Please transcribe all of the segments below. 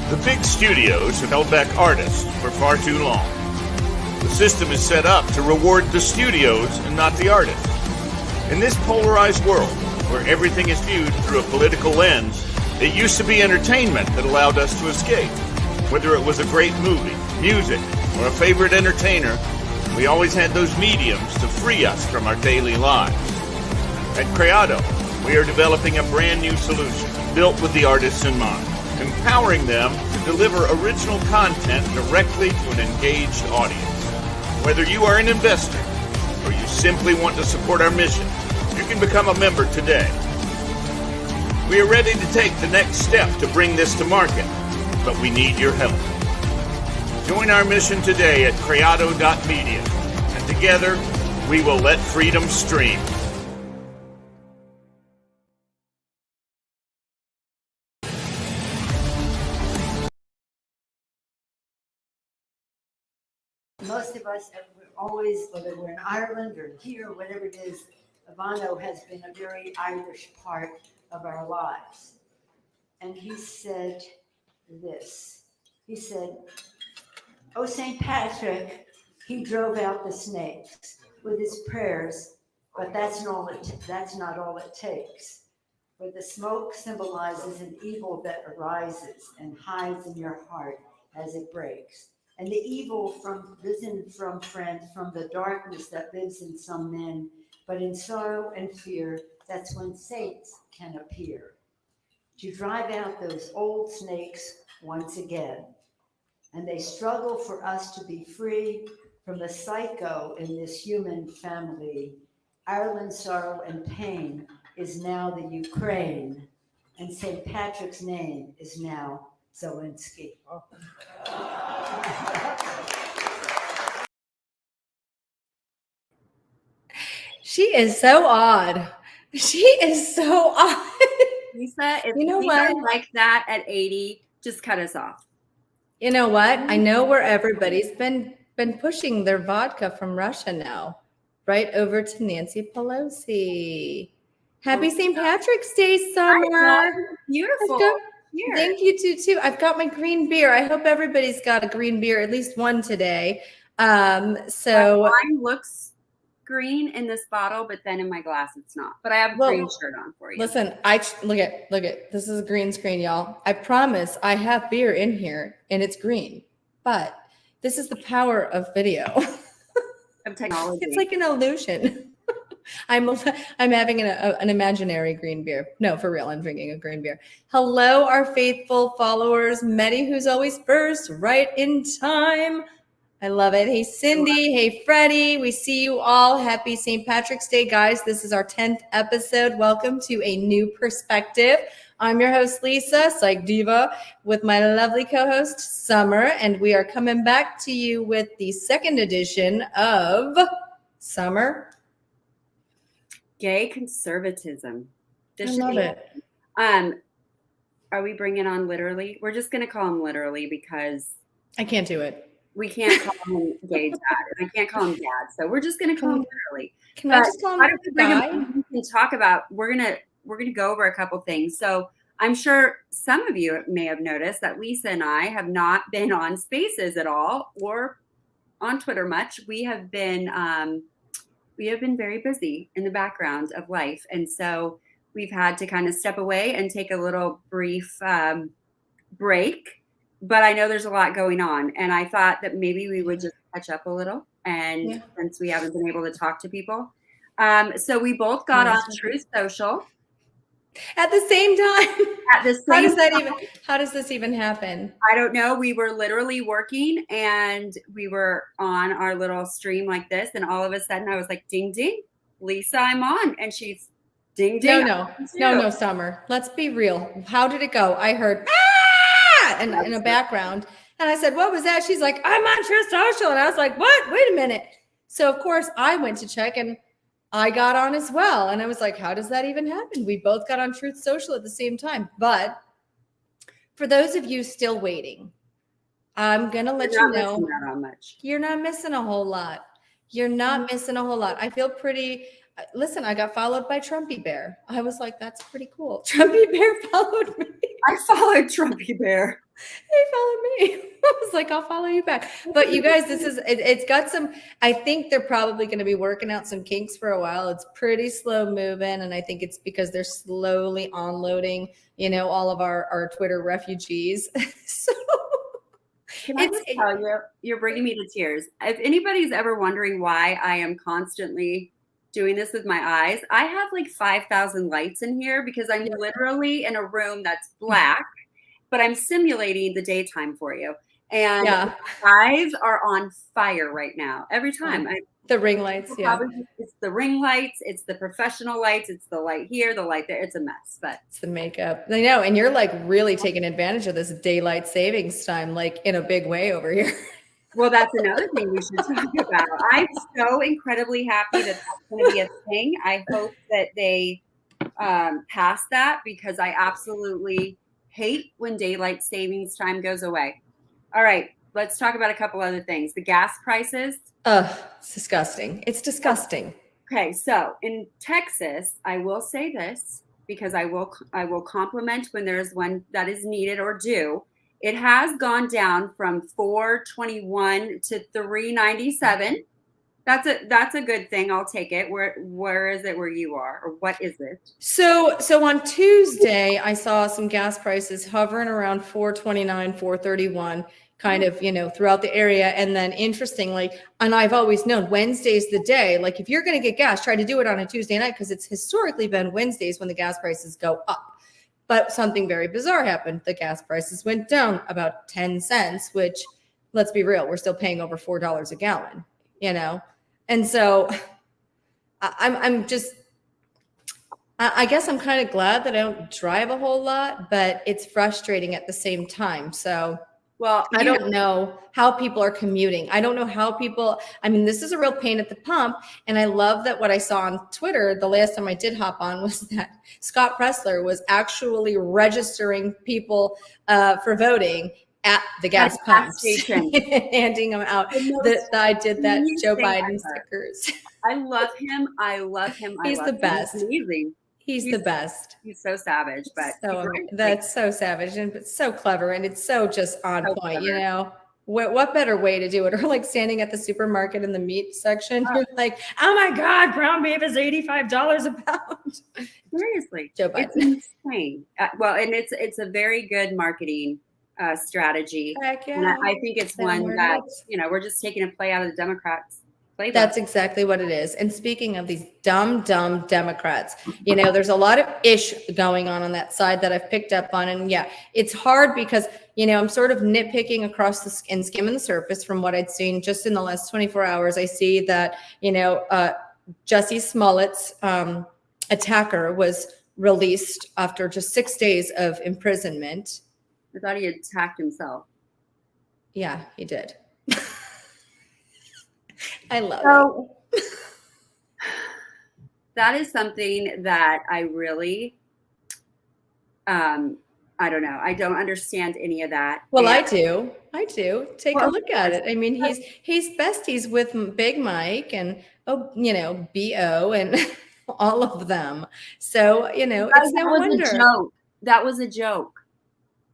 The big studios have held back artists for far too long. The system is set up to reward the studios and not the artists. In this polarized world, where everything is viewed through a political lens, it used to be entertainment that allowed us to escape. Whether it was a great movie, music, or a favorite entertainer, we always had those mediums to free us from our daily lives. At Creado, we are developing a brand new solution built with the artists in mind, empowering them to deliver original content directly to an engaged audience. Whether you are an investor or you simply want to support our mission, you can become a member today. We are ready to take the next step to bring this to market, but we need your help. Join our mission today at creado.media, and together we will let freedom stream. Most of us, always, whether we're in Ireland or here, whatever it is, Ivano has been a very Irish part of our lives. And he said this. He said, "Oh, St. Patrick, he drove out the snakes with his prayers, but that's not all it takes. For the smoke symbolizes an evil that arises and hides in your heart as it breaks. And the evil risen from the darkness that lives in some men, but in sorrow and fear, that's when saints can appear to drive out those old snakes once again. And they struggle for us to be free from the psycho in this human family. Ireland's sorrow and pain is now the Ukraine, and St. Patrick's name is now Zelensky." She is so odd. She is so odd. Lisa, if you know we what? are like that at 80, just cut us off. You know what? I know where everybody's been pushing their vodka from Russia now, right over to Nancy Pelosi. Happy St. Patrick's Day, Summer. Beautiful. Thank you too. I've got my green beer. I hope everybody's got a green beer, at least one today. So mine looks green in this bottle, but then in my glass it's not. But I have a green shirt on for you. Listen, look at this is a green screen, y'all. I promise I have beer in here and it's green, but this is the power of video. Of technology. It's like an illusion. I'm having an imaginary green beer. No, for real, I'm drinking a green beer. Hello, our faithful followers. Meddy, who's always first, right in time. I love it. Hey, Cindy. Hey, Freddie. We see you all. Happy St. Patrick's Day, guys. This is our 10th episode. Welcome to a new perspective. I'm your host, Lisa, Psych Diva, with my lovely co-host, Summer, and we are coming back to you with the second edition of Summer. Gay conservatism. I love it. Are we bringing on literally? We're just going to call him literally because I can't do it. We can't call him gay dad, and I can't call him dad, so we're just going to call him literally. Can I just call him guy? We can talk about. We're gonna go over a couple things. So I'm sure some of you may have noticed that Lisa and I have not been on Spaces at all or on Twitter much. We have been very busy in the background of life, and so we've had to kind of step away and take a little brief break. But I know there's a lot going on, and I thought that maybe we would just catch up a little, and since we haven't been able to talk to people. So we both got on Truth Social. At the same time. At the same How does this even happen? I don't know. We were literally working, and we were on our little stream like this, and all of a sudden I was like, ding, ding, Lisa, I'm on. And she's ding, ding. No, Summer. Let's be real. How did it go? I heard in a background. And I said, what was that? She's like, I'm on Truth Social. And I was like, what? Wait a minute. So of course I went to check and I got on as well. And I was like, how does that even happen? We both got on Truth Social at the same time. But for those of you still waiting, I'm going to let you know you're not missing a whole lot. You're not missing a whole lot. I feel pretty. Listen, I got followed by Trumpy Bear. I was like, that's pretty cool. Trumpy Bear followed me. I followed Trumpy Bear. He followed me. I was like, I'll follow you back. But you guys, it's got some, I think they're probably going to be working out some kinks for a while. It's pretty slow moving. And I think it's because they're slowly onloading, all of our Twitter refugees. So Can I just tell you, you're bringing me to tears. If anybody's ever wondering why I am constantly doing this with my eyes, I have like 5,000 lights in here because I'm literally in a room that's black, but I'm simulating the daytime for you. And Yeah. my eyes are on fire right now. Every time. The ring lights, yeah. It's the ring lights, it's the professional lights, it's the light here, the light there. It's a mess, but it's the makeup. I know, and you're like really taking advantage of this daylight savings time, like in a big way over here. Well, that's another thing we should talk about. I'm so incredibly happy that that's going to be a thing. I hope that they pass that because I absolutely hate when daylight savings time goes away. All right, let's talk about a couple other things. The gas prices. It's disgusting. It's disgusting. Okay, so in Texas, I will say this because I will compliment when there's one that is needed or due. It has gone down from $4.21 to $3.97. That's a good thing. I'll take it. Where is it where you are, or what is it? So on Tuesday, I saw some gas prices hovering around $4.29, $4.31, kind of, throughout the area. And then interestingly, and I've always known Wednesday's the day, like if you're going to get gas, try to do it on a Tuesday night because it's historically been Wednesdays when the gas prices go up. But something very bizarre happened. The gas prices went down about 10 cents, which, let's be real, we're still paying over $4 a gallon, And so I guess I'm kind of glad that I don't drive a whole lot, but it's frustrating at the same time. So, well, I don't know how people are commuting. I don't know how people, this is a real pain at the pump. And I love that what I saw on Twitter the last time I did hop on was that Scott Pressler was actually registering people for voting at the gas pumps, handing them out. I did that Joe Biden stickers. I love him. He's the best. He's amazing. He's the best. He's so savage, but that's so savage and but so clever, and it's so just on point. Clever. What better way to do it? Or like standing at the supermarket in the meat section, you're like, oh my God, ground beef is $85 a pound. Seriously, Joe Biden. It's insane. Well, and it's a very good marketing strategy. Heck yeah. And I think it's one that we're just taking a play out of the Democrats. Playbook. That's exactly what it is. And speaking of these dumb Democrats, there's a lot of ish going on that side that I've picked up on. And yeah, it's hard because, I'm sort of nitpicking across and skimming the surface from what I'd seen just in the last 24 hours. I see that, Jussie Smollett's attacker was released after just 6 days of imprisonment. I thought he attacked himself. Yeah, he did. I love it. That is something that I really, I don't know. I don't understand any of that. Well, I do. Take a look at it. He's besties with Big Mike and, B.O. and all of them. So, it's no wonder. That was a joke.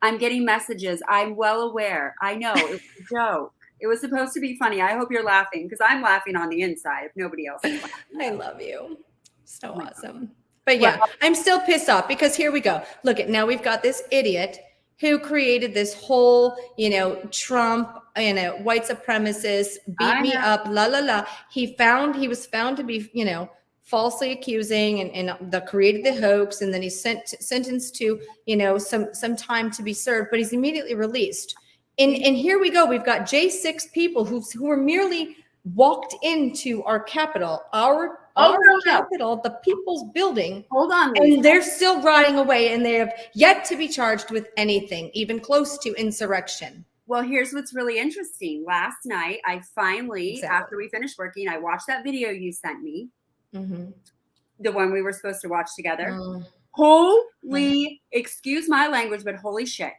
I'm getting messages. I'm well aware. I know it was a joke. It was supposed to be funny. I hope you're laughing because I'm laughing on the inside if nobody else is laughing. I love you. So awesome. But yeah, I'm still pissed off because here we go. Look at now we've got this idiot who created this whole, Trump, white supremacist, beat me up, la la la. He was found to be, falsely accusing and created the hoax, and then he's sentenced to, some time to be served, but he's immediately released. And here we go. We've got J6 people who were merely walked into our Capitol, our Capitol, the People's Building. Hold on. And they're still rotting away, and they have yet to be charged with anything, even close to insurrection. Well, here's what's really interesting. Last night, I finally, after we finished working, I watched that video you sent me. Mm-hmm. The one we were supposed to watch together. Holy, excuse my language, but holy shit.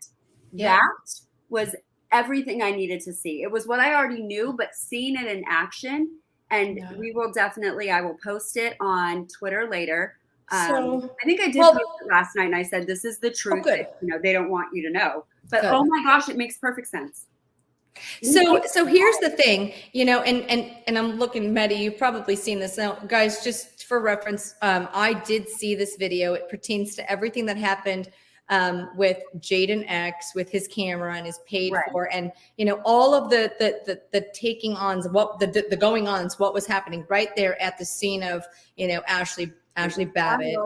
Yeah. That was everything I needed to see. It was what I already knew, but seeing it in action, and I will post it on Twitter later. So, I think I did well, post it last night, and I said, "This is the truth good. that they don't want you to know." But Good. oh my gosh, it makes perfect sense. So here's the thing, and I'm looking, Medi, you've probably seen this now, guys. Just for reference, I did see this video. It pertains to everything that happened with Jaden X, with his camera and is paid Right. for, and all of the taking ons, what the going ons, what was happening right there at the scene of Ashley Babbitt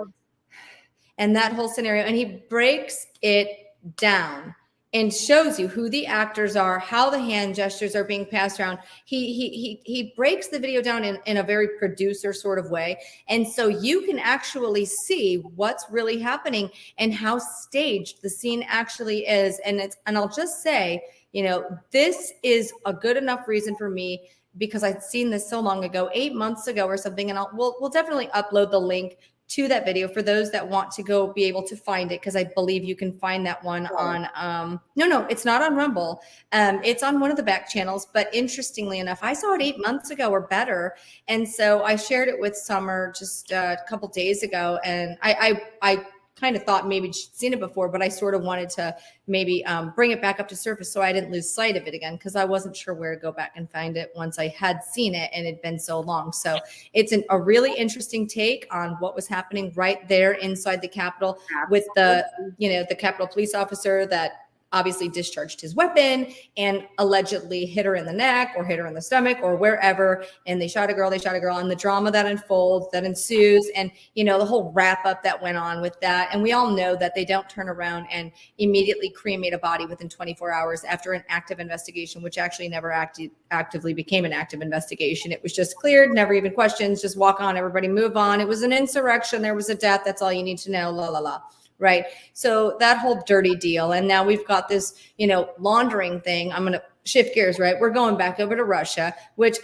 and that whole scenario, and he breaks it down and shows you who the actors are, how the hand gestures are being passed around. He breaks the video down in a very producer sort of way, and so you can actually see what's really happening and how staged the scene actually is. And I'll just say, this is a good enough reason for me, because I'd seen this so long ago, 8 months ago or something, and we'll definitely upload the link to that video for those that want to go be able to find it, because I believe you can find that one on no, it's not on Rumble. It's on one of the back channels, but interestingly enough, I saw it 8 months ago or better, and so I shared it with Summer just a couple days ago, and I kind of thought maybe she'd seen it before, but I sort of wanted to maybe bring it back up to surface so I didn't lose sight of it again, because I wasn't sure where to go back and find it once I had seen it and it'd been so long. So it's a really interesting take on what was happening right there inside the Capitol with the Capitol police officer that obviously discharged his weapon and allegedly hit her in the neck or hit her in the stomach or wherever. And they shot a girl, and the drama that unfolds, that ensues, and, the whole wrap up that went on with that. And we all know that they don't turn around and immediately cremate a body within 24 hours after an active investigation, which actually never actively became an active investigation. It was just cleared, never even questions, just walk on, everybody move on. It was an insurrection. There was a death. That's all you need to know. La, la, la. Right. So that whole dirty deal. And now we've got this, laundering thing. I'm going to shift gears, right? We're going back over to Russia, which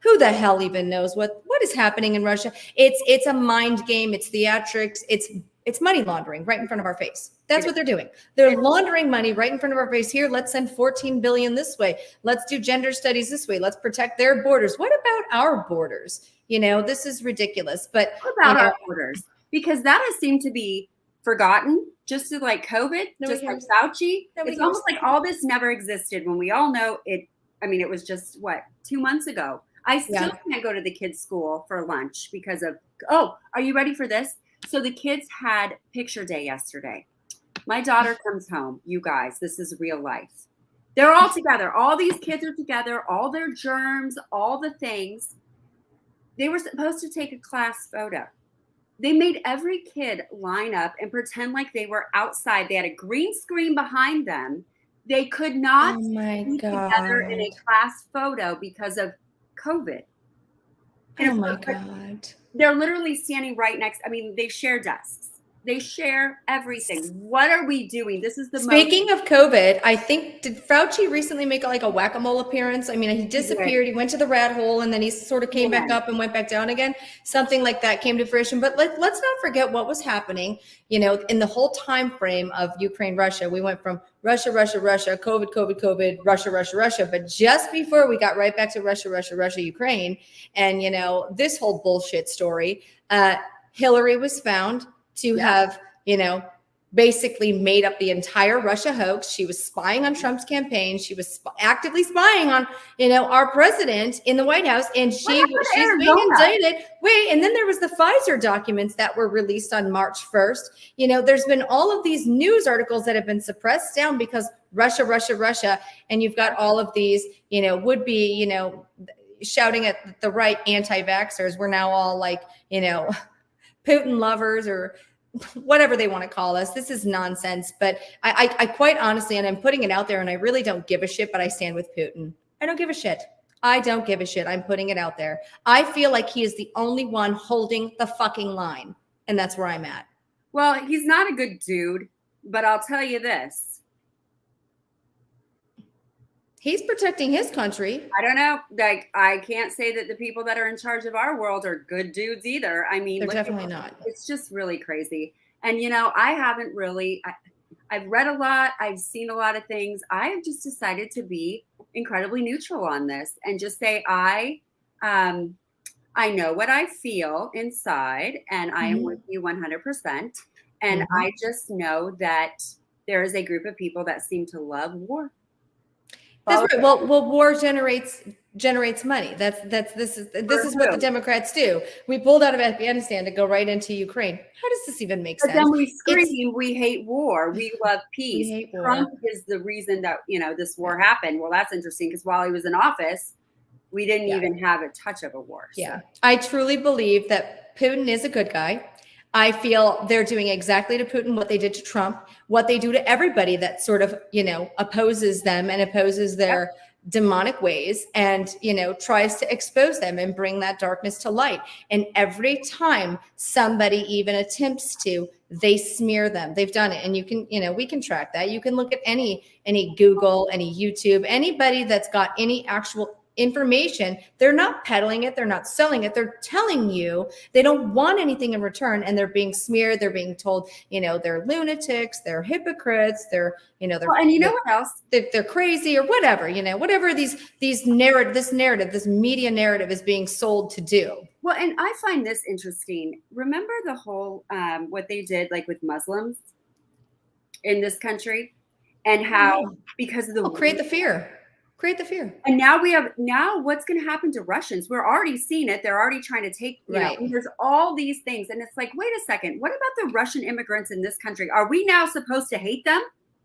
who the hell even knows what is happening in Russia? It's a mind game. It's theatrics. It's money laundering right in front of our face. That's what they're doing. They're laundering money right in front of our face. Here, let's send 14 billion this way. Let's do gender studies this way. Let's protect their borders. What about our borders? This is ridiculous. But what about our borders? Because that has seemed to be forgotten, just like COVID, just like Fauci. It's almost like all this never existed when we all know it. I mean, it was just 2 months ago. I still can't go to the kids' school for lunch because of, are you ready for this? So the kids had picture day yesterday. My daughter comes home. You guys, this is real life. They're all together. All these kids are together, all their germs, all the things. They were supposed to take a class photo. They made every kid line up and pretend like they were outside. They had a green screen behind them. They could not be together in a class photo because of COVID. Oh my God. They're literally standing right next. I mean, they share desks. They share everything. What are we doing? This is the Speaking of COVID, I think, did Fauci recently make like a whack-a-mole appearance? I mean, he disappeared. He went to the rat hole and then he sort of came back up and went back down again. Something like that came to fruition. But let's not forget what was happening, in the whole time frame of Ukraine, Russia. We went from Russia, COVID, Russia. But just before we got right back to Russia, Ukraine, and, this whole bullshit story, Hillary was found to have, basically made up the entire Russia hoax. She was spying on Trump's campaign. She was actively spying on, our president in the White House, and she's being indicted. And then there was the Pfizer documents that were released on March 1st. There's been all of these news articles that have been suppressed down because Russia, and you've got all of these, would be, shouting at the right anti-vaxxers. We're now all like, Putin lovers or whatever they want to call us. This is nonsense. But I quite honestly, and I'm putting it out there, and I really don't give a shit, but I stand with Putin. I don't give a shit. I don't give a shit. I'm putting it out there. I feel like he is the only one holding the fucking line. And that's where I'm at. Well, he's not a good dude, but I'll tell you this. He's protecting his country. I don't know. Like, I can't say that the people that are in charge of our world are good dudes either. I mean, they're definitely not. It's just really crazy. And, I haven't really, I've read a lot. I've seen a lot of things. I have just decided to be incredibly neutral on this and just say, I I know what I feel inside, and I am with you 100%. And I just know that there is a group of people that seem to love war. That's right. Well, war generates money. This is what the Democrats do. We pulled out of Afghanistan to go right into Ukraine. How does this even make sense? But then we scream, we hate war. We love peace. We hate war. Trump is the reason that, this war happened. Well, that's interesting because while he was in office, we didn't even have a touch of a war. So. Yeah. I truly believe that Putin is a good guy. I feel they're doing exactly to Putin what they did to Trump, what they do to everybody that sort of, opposes them and opposes their demonic ways and, tries to expose them and bring that darkness to light. And every time somebody even attempts to, they smear them. They've done it. And you can, we can track that. You can look at any Google, any YouTube, anybody that's got any actual information. They're not peddling it. They're not selling it. They're telling you they don't want anything in return, and they're being smeared. They're being told, they're lunatics, they're hypocrites, they're, they're, and you know what else? They're crazy or whatever, whatever this narrative, this media narrative is being sold to do. Well, and I find this interesting. Remember the whole, what they did like with Muslims in this country and how, because of the create the fear. And now what's going to happen to Russians? We're already seeing it. They're already trying to take, there's all these things. And it's like, wait a second, what about the Russian immigrants in this country? Are we now supposed to hate them?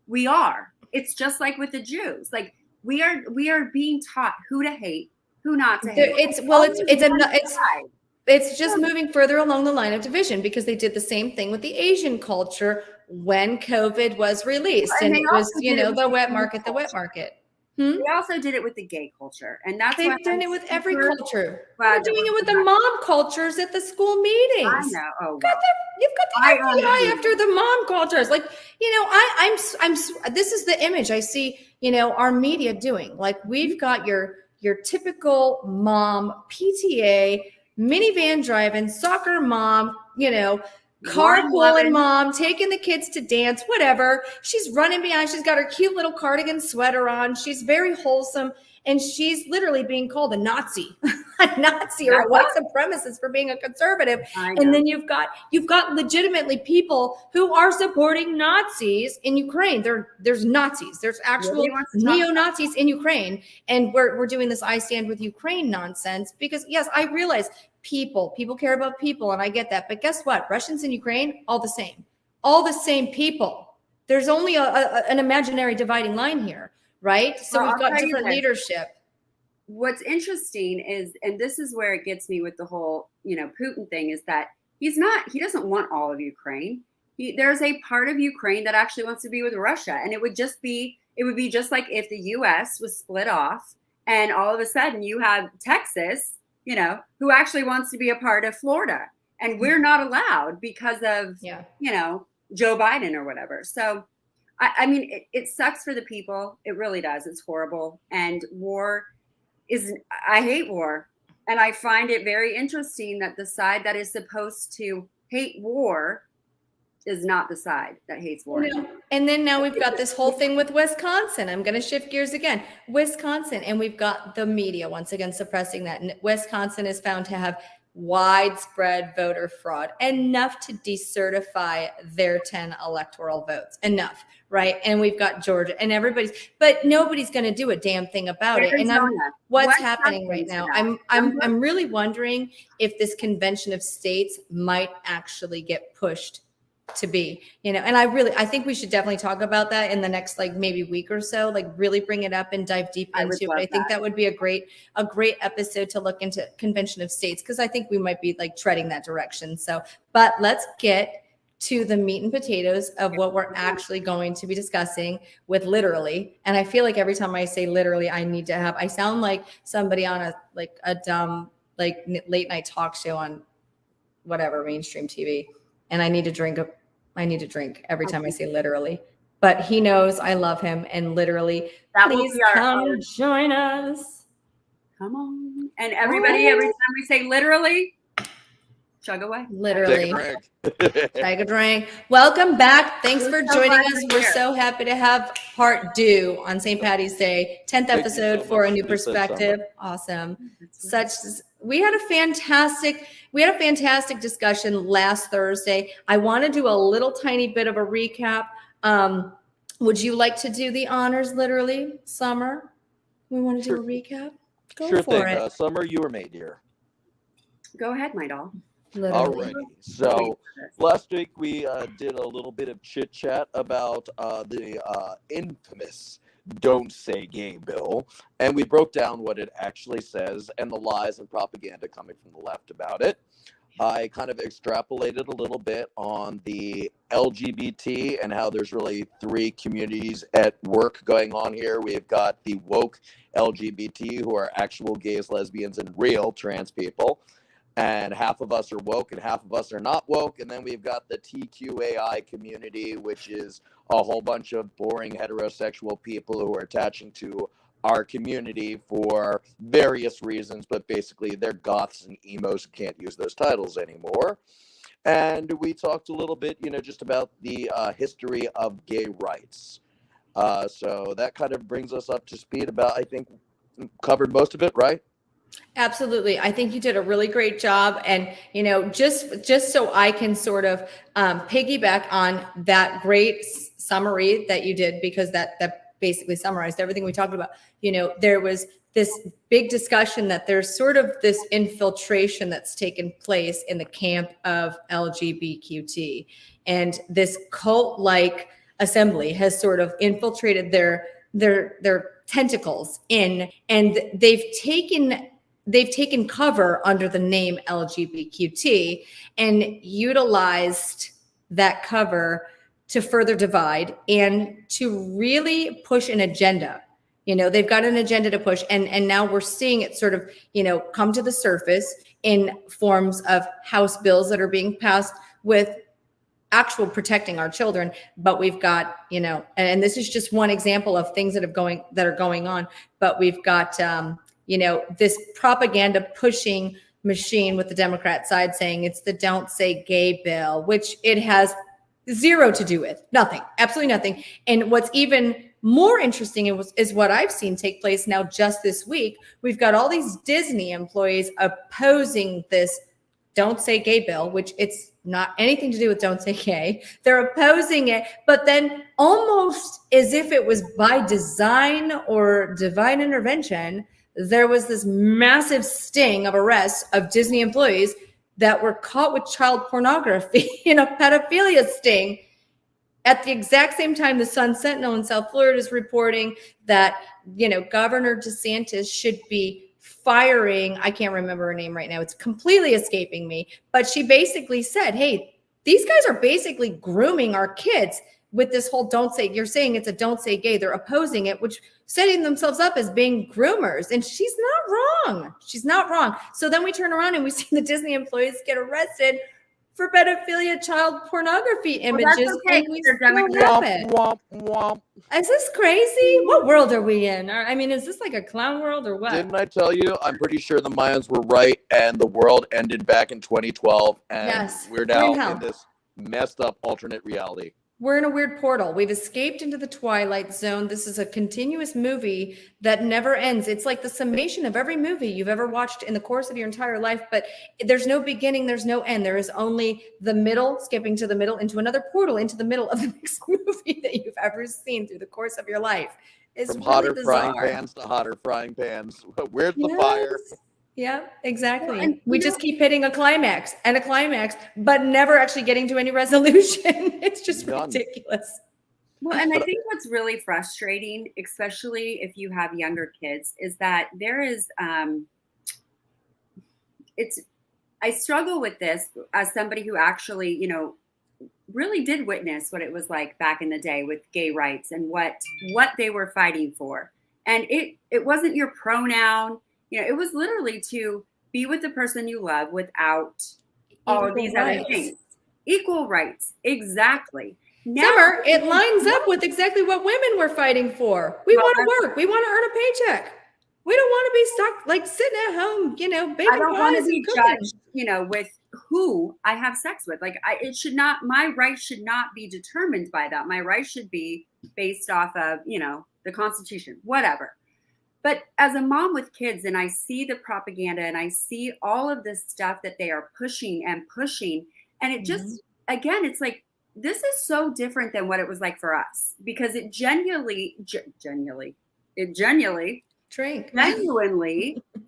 We are. It's just like with the Jews. Like we are being taught who to hate, who not to hate. It's just moving further along the line of division because they did the same thing with the Asian culture when COVID was released. And it was, the wet market. They also did it with the gay culture, and that's they've done it with every culture. They're doing it with the mom cultures at the school meetings. I know. Oh, you've got the FBI after the mom cultures. Like, I'm. This is the image I see. Our media doing. Like, we've got your typical mom, PTA, minivan driving, soccer mom. Carpooling mom, taking the kids to dance, whatever. She's running behind. She's got her cute little cardigan sweater on. She's very wholesome. And she's literally being called a Nazi, or a white supremacist for being a conservative. And then you've got legitimately people who are supporting Nazis in Ukraine. There's Nazis. There's actual neo-Nazis in Ukraine. And we're doing this I stand with Ukraine nonsense because, yes, I realize people care about people. And I get that. But guess what? Russians in Ukraine, all the same people. There's only an imaginary dividing line here. Right. So we've got different leadership. What's interesting is, and this is where it gets me with the whole, Putin thing, is that he doesn't want all of Ukraine. There's a part of Ukraine that actually wants to be with Russia. And it would be just like if the US was split off and all of a sudden you have Texas, who actually wants to be a part of Florida. And we're not allowed because of, Joe Biden or whatever. So I mean, it sucks for the people. It really does. It's horrible. And I hate war. And I find it very interesting that the side that is supposed to hate war is not the side that hates war. No. And then now we've got this whole thing with Wisconsin. I'm going to shift gears again. Wisconsin. And we've got the media once again suppressing that. And Wisconsin is found to have widespread voter fraud, enough to decertify their 10 electoral votes, enough, right? And we've got Georgia and but nobody's going to do a damn thing about it. And what's happening right now? I'm really wondering if this convention of states might actually get pushed to be, and I think we should definitely talk about that in the next maybe week or so, really bring it up and dive deep into it. I think that would be a great episode to look into convention of states, because I think we might be treading that direction. So, but let's get to the meat and potatoes of what we're actually going to be discussing with literally. And I feel like every time I say literally, I sound like somebody on a dumb late night talk show on whatever mainstream TV. And I need to drink every time I say literally. But he knows I love him, and literally, please come join us. Come on. And everybody, every time we say literally, Chug away. Literally. Take a drink. Take a drink. Welcome back. Thanks for We're so joining glad us. you're We're here. so happy to have part due on St. Patty's Day, 10th Thank you episode so for a much. new You said perspective. Awesome. That's right. We had a fantastic discussion last Thursday. I want to do a little tiny bit of a recap. Would you like to do the honors, literally, Summer? We want to do a recap? Go Sure for thing. it. Summer, you were made here. Go ahead, my doll. Literally. Alrighty. So last week we did a little bit of chit chat about the infamous "Don't Say Gay" bill, and we broke down what it actually says and the lies and propaganda coming from the left about it. I kind of extrapolated a little bit on the LGBT and how there's really three communities at work going on here. We've got the woke LGBT, who are actual gays, lesbians, and real trans people. And half of us are woke and half of us are not woke. And then we've got the TQAI community, which is a whole bunch of boring heterosexual people who are attaching to our community for various reasons, but basically they're goths and emos who can't use those titles anymore. And we talked a little bit, just about the history of gay rights. So that kind of brings us up to speed about, I think, covered most of it, right? Absolutely. I think you did a really great job. And, just so I can sort of piggyback on that great summary that you did, because that basically summarized everything we talked about. There was this big discussion that there's sort of this infiltration that's taken place in the camp of LGBTQT. And this cult-like assembly has sort of infiltrated their tentacles in, and they've taken cover under the name LGBTQT and utilized that cover to further divide and to really push an agenda. They've got an agenda to push, and now we're seeing it sort of, come to the surface in forms of House bills that are being passed with actual protecting our children. But we've got, and this is just one example of things that are going on, but we've got, this propaganda pushing machine with the Democrat side saying it's the Don't Say Gay bill, which it has zero to do with. Nothing, absolutely nothing. And what's even more interesting is what I've seen take place now just this week. We've got all these Disney employees opposing this Don't Say Gay bill, which it's not anything to do with Don't Say Gay. They're opposing it, but then almost as if it was by design or divine intervention, there was this massive sting of arrests of Disney employees that were caught with child pornography in a pedophilia sting. At the exact same time, the Sun Sentinel in South Florida is reporting that, Governor DeSantis should be firing, I can't remember her name right now, it's completely escaping me, but she basically said, hey, these guys are basically grooming our kids with this whole you're saying it's a Don't Say Gay. They're opposing it, which setting themselves up as being groomers. And she's not wrong. She's not wrong. So then we turn around and we see the Disney employees get arrested for pedophilia, child pornography images. Well, that's okay, And we they're still have it. Womp, womp. Is this crazy? What world are we in? I mean, is this like a clown world or what? Didn't I tell you? I'm pretty sure the Mayans were right, and the world ended back in 2012, and Yes, we're we're now in hell. in this messed up alternate reality. We're in a weird portal. We've escaped into the Twilight Zone. This is a continuous movie that never ends. It's like the summation of every movie you've ever watched in the course of your entire life, but there's no beginning, there's no end. There is only the middle, skipping to the middle, into another portal, into the middle of the next movie that you've ever seen through the course of your life. It's From really hotter bizarre. frying pans to hotter frying pans. Where's the Yes. fire? Yeah, exactly. Well, and we just keep hitting a climax, but never actually getting to any resolution. It's just Done. ridiculous. Well, and I think what's really frustrating, especially if you have younger kids, is that there is, I struggle with this as somebody who actually, really did witness what it was like back in the day with gay rights and what they were fighting for. And it wasn't your pronoun. It was literally to be with the person you love without all of these other things. Equal rights. Exactly. Now, Summer, it lines up with exactly what women were fighting for. We want to work. We want to earn a paycheck. We don't want to be stuck like sitting at home, baking I don't want to pies be and cooking. judged, with who I have sex with. Like my right should not be determined by that. My right should be based off of, the Constitution, whatever. But as a mom with kids, and I see the propaganda and I see all of this stuff that they are pushing, and it just, again, it's like, this is so different than what it was like for us, because it genuinely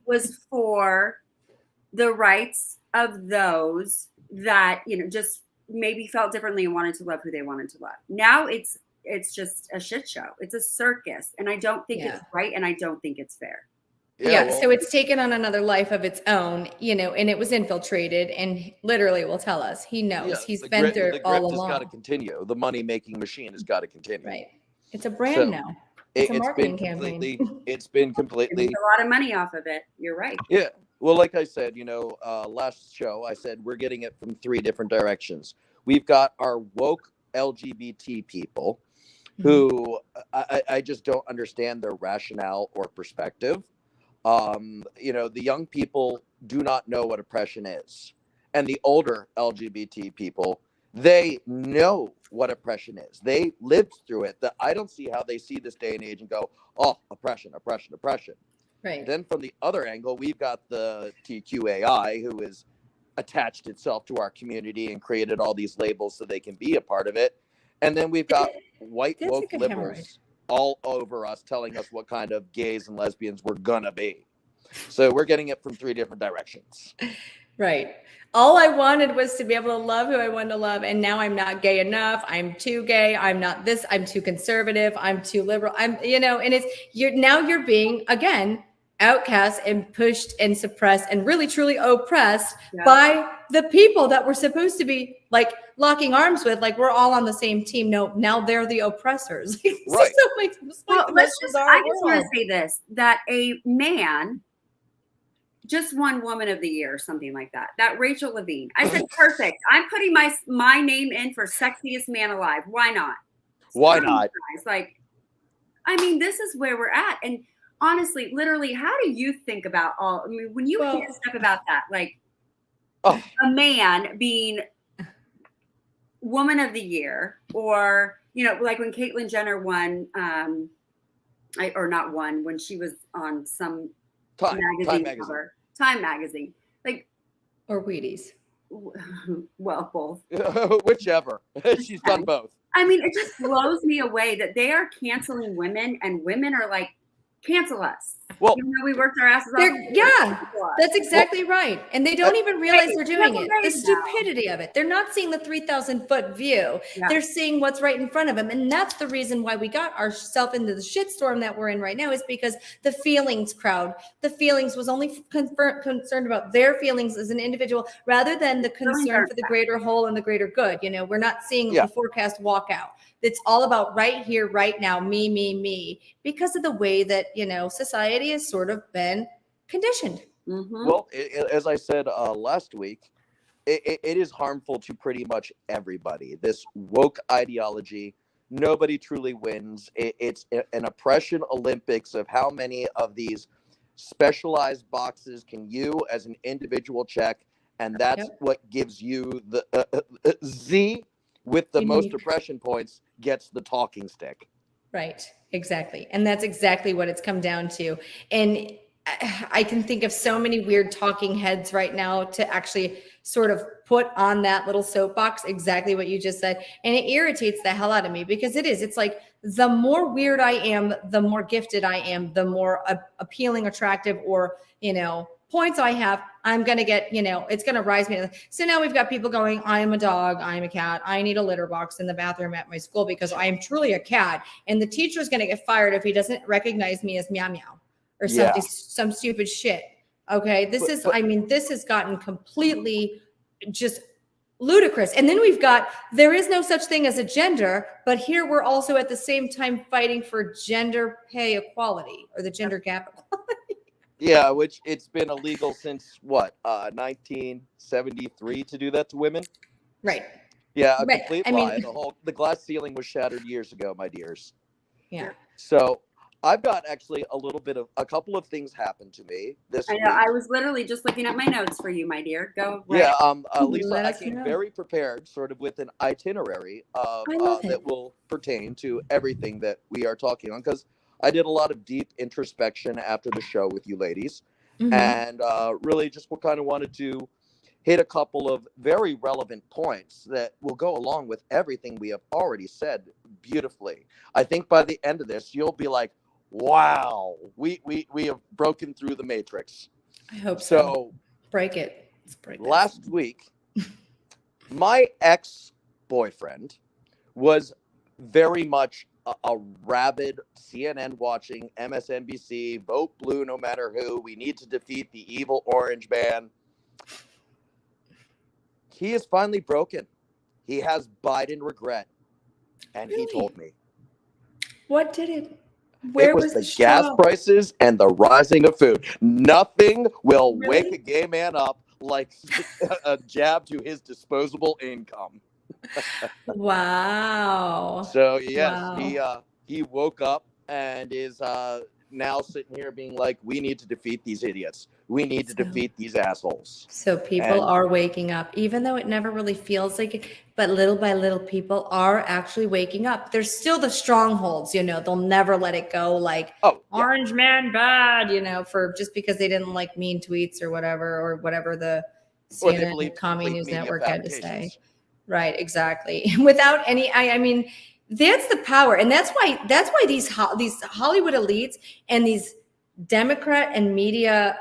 was for the rights of those that, just maybe felt differently and wanted to love who they wanted to love. Now it's just a shit show. It's a circus. And I don't think it's right. And I don't think it's fair. Yeah. So it's taken on another life of its own, and it was infiltrated, and literally will tell us, he knows, he's been through it all along. The grift has got to continue. The money-making machine has got to continue. Right. It's a brand now. It's a marketing campaign. It's been completely. There's a lot of money off of it. You're right. Yeah. Well, like I said, last show, I said we're getting it from 3 different directions. We've got our woke LGBT people who I just don't understand their rationale or perspective. The young people do not know what oppression is. And the older LGBT people, they know what oppression is. They lived through it. I don't see how they see this day and age and go, oh, oppression. Right. Then from the other angle, we've got the TQAI, who has attached itself to our community and created all these labels so they can be a part of it. And then we've got white woke liberals all over us telling us what kind of gays and lesbians we're gonna be. So we're getting it from 3 different directions. Right. All I wanted was to be able to love who I wanted to love. And now I'm not gay enough. I'm too gay. I'm not this. I'm too conservative. I'm too liberal. And you're being, again, outcast and pushed and suppressed and really truly oppressed by the people that we're supposed to be like locking arms with, like we're all on the same team. No, now they're the oppressors. Right. I just want to say this, that a man, just won Woman of the Year or something like that. That Rachel Levine. I said, perfect. I'm putting my name in for sexiest man alive. Why not? Why not? Like, this is where we're at. And honestly, literally, how do you think about when you hear stuff about that, like a man being Woman of the Year, or, like when Caitlyn Jenner won, when she was on some magazine cover. Time magazine, like, or Wheaties. Well, both. Whichever. She's done both. It just blows me away that they are canceling women, and women are like, cancel us. Well, we worked our asses off. Yeah, that's exactly right. And they don't even realize they're doing it. The stupidity of it. They're not seeing the 3,000-foot view. Yeah. They're seeing what's right in front of them. And that's the reason why we got ourselves into the shitstorm that we're in right now, is because the feelings crowd, was only concerned about their feelings as an individual, rather than the concern for the greater whole and the greater good. We're not seeing the forecast walk out. It's all about right here, right now, me, because of the way that, society has sort of been conditioned. Mm-hmm. Well, as I said last week, it is harmful to pretty much everybody. This woke ideology, nobody truly wins. It's an oppression Olympics of how many of these specialized boxes can you as an individual check, and that's what gives you the Z with the most oppression points gets the talking stick. Right. Exactly. And that's exactly what it's come down to. And I can think of so many weird talking heads right now to actually sort of put on that little soapbox exactly what you just said. And it irritates the hell out of me, because it's like, the more weird I am, the more gifted I am, the more appealing, attractive, or, points I have, I'm going to get, it's going to rise me. So now we've got people going, I am a dog, I am a cat, I need a litter box in the bathroom at my school because I am truly a cat. And the teacher's going to get fired if he doesn't recognize me as meow meow or something, some stupid shit. Okay. This has gotten completely just ludicrous. And then we've got, there is no such thing as a gender, but here we're also at the same time fighting for gender pay equality, or the gender gap equality. Yeah, which it's been illegal since 1973 to do that to women. Right. Yeah, a complete lie. The glass ceiling was shattered years ago, my dears. Yeah. So I've got actually a couple of things happened to me this I week. know. I was literally just looking at my notes for you, my dear. Go right. Yeah, Lisa, Let I us came know. very prepared, sort of with an itinerary of I love it. that will pertain to everything that we are talking on, because I did a lot of deep introspection after the show with you ladies, Mhm. and really just kind of wanted to hit a couple of very relevant points that will go along with everything we have already said beautifully. I think by the end of this, you'll be like, "Wow, we have broken through the matrix." I hope so. So Break it. Let's break this. last week, my ex-boyfriend was very much a rabid CNN watching, MSNBC, vote blue no matter who, we need to defeat the evil orange man. He is finally broken. He has Biden regret. And he Really? told me. What did it? Where It was the straw? gas prices and the rising of food. Nothing will Really? wake a gay man up like a jab to his disposable income. Wow. So yes, Wow. he woke up and is now sitting here being like, we need to defeat these idiots. We need to So- defeat these assholes. So people And- are waking up, even though it never really feels like it, but little by little, people are actually waking up. There's still the strongholds, they'll never let it go. Like, Oh, yeah. orange man bad, for just because they didn't like mean tweets or whatever the Or they CNN believe Commie News media Network had to say. fabrications. Right, exactly. Without any, I mean, that's the power, and that's why these Hollywood elites and these Democrat and media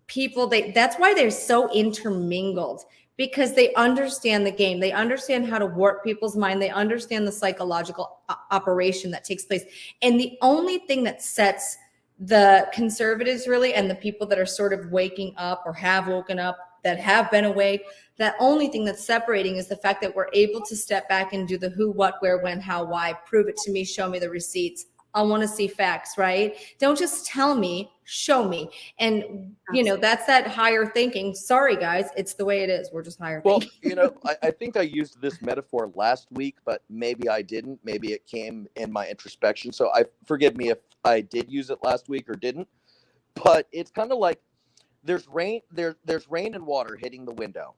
people, that's why they're so intermingled, because they understand the game. They understand how to warp people's mind. They understand the psychological operation that takes place. And the only thing that sets the conservatives really, and the people that are sort of waking up or have woken up, that have been awake, that only thing that's separating is the fact that we're able to step back and do the who, what, where, when, how, why. Prove it to me. Show me the receipts. I want to see facts, right? Don't just tell me, show me. And, that's that higher thinking. Sorry, guys, it's the way it is. We're just higher Well, thinking. I think I used this metaphor last week, but maybe I didn't. Maybe it came in my introspection. So forgive me if I did use it last week or didn't. But it's kind of like there's rain and water hitting the window.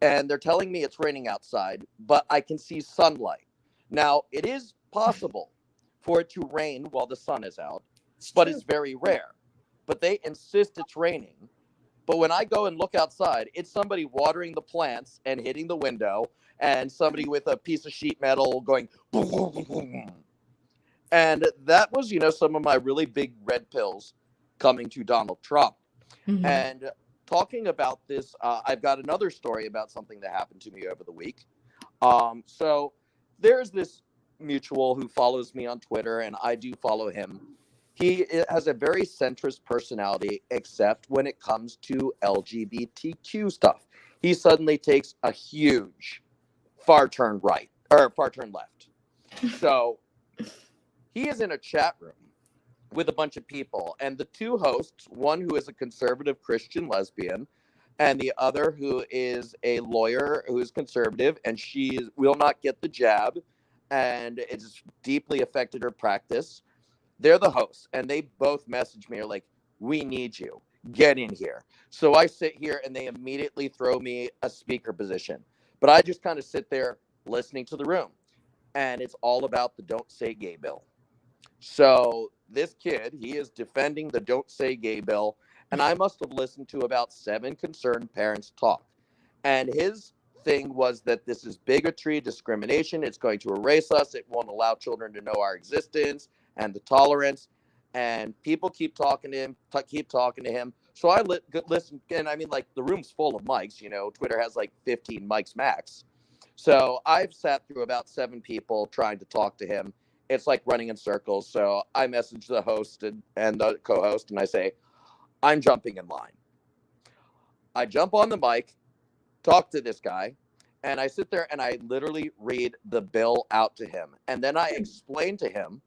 And they're telling me it's raining outside, but I can see sunlight. Now, it is possible for it to rain while the sun is out, but it's very rare. But they insist it's raining. But when I go and look outside, it's somebody watering the plants and hitting the window, and somebody with a piece of sheet metal going boom, boom, boom, boom. And that was, some of my really big red pills coming to Donald Trump. Mhm. And talking about this, I've got another story about something that happened to me over the week. So there's this mutual who follows me on Twitter, and I do follow him. He has a very centrist personality, except when it comes to LGBTQ stuff. He suddenly takes a huge far turn left. So he is in a chat room with a bunch of people, and the two hosts, one who is a conservative Christian lesbian, and the other who is a lawyer who is conservative, and she will not get the jab, and it's deeply affected her practice. They're the hosts, and they both message me, like, we need you. Get in here. So I sit here, and they immediately throw me a speaker position. But I just kind of sit there listening to the room, and it's all about the Don't Say Gay bill. So this kid, he is defending the Don't Say Gay bill, and I must have listened to about 7 concerned parents talk. And his thing was that this is bigotry, discrimination. It's going to erase us. It won't allow children to know our existence and the tolerance. And people keep talking to him. So I listen, and I mean, like, the room's full of mics. Twitter has like 15 mics max. So I've sat through about 7 people trying to talk to him. It's like running in circles. So I message the host and the co-host, and I say, I'm jumping in line. I jump on the mic, talk to this guy, and I sit there and I literally read the bill out to him. And then I explain to him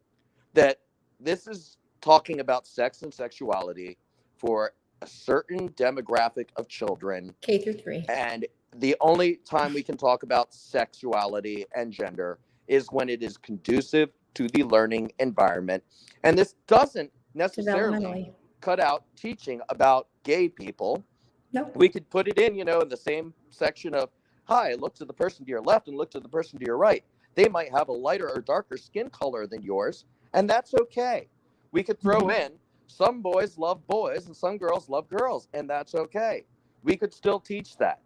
that this is talking about sex and sexuality for a certain demographic of children. K-3. And the only time we can talk about sexuality and gender is when it is conducive to the learning environment. And this doesn't necessarily Developmentally. cut out teaching about gay people. No. We could put it in, in the same section of, hi, look to the person to your left and look to the person to your right. They might have a lighter or darker skin color than yours, and that's okay. We could throw in, some boys love boys and some girls love girls, and that's okay. We could still teach that.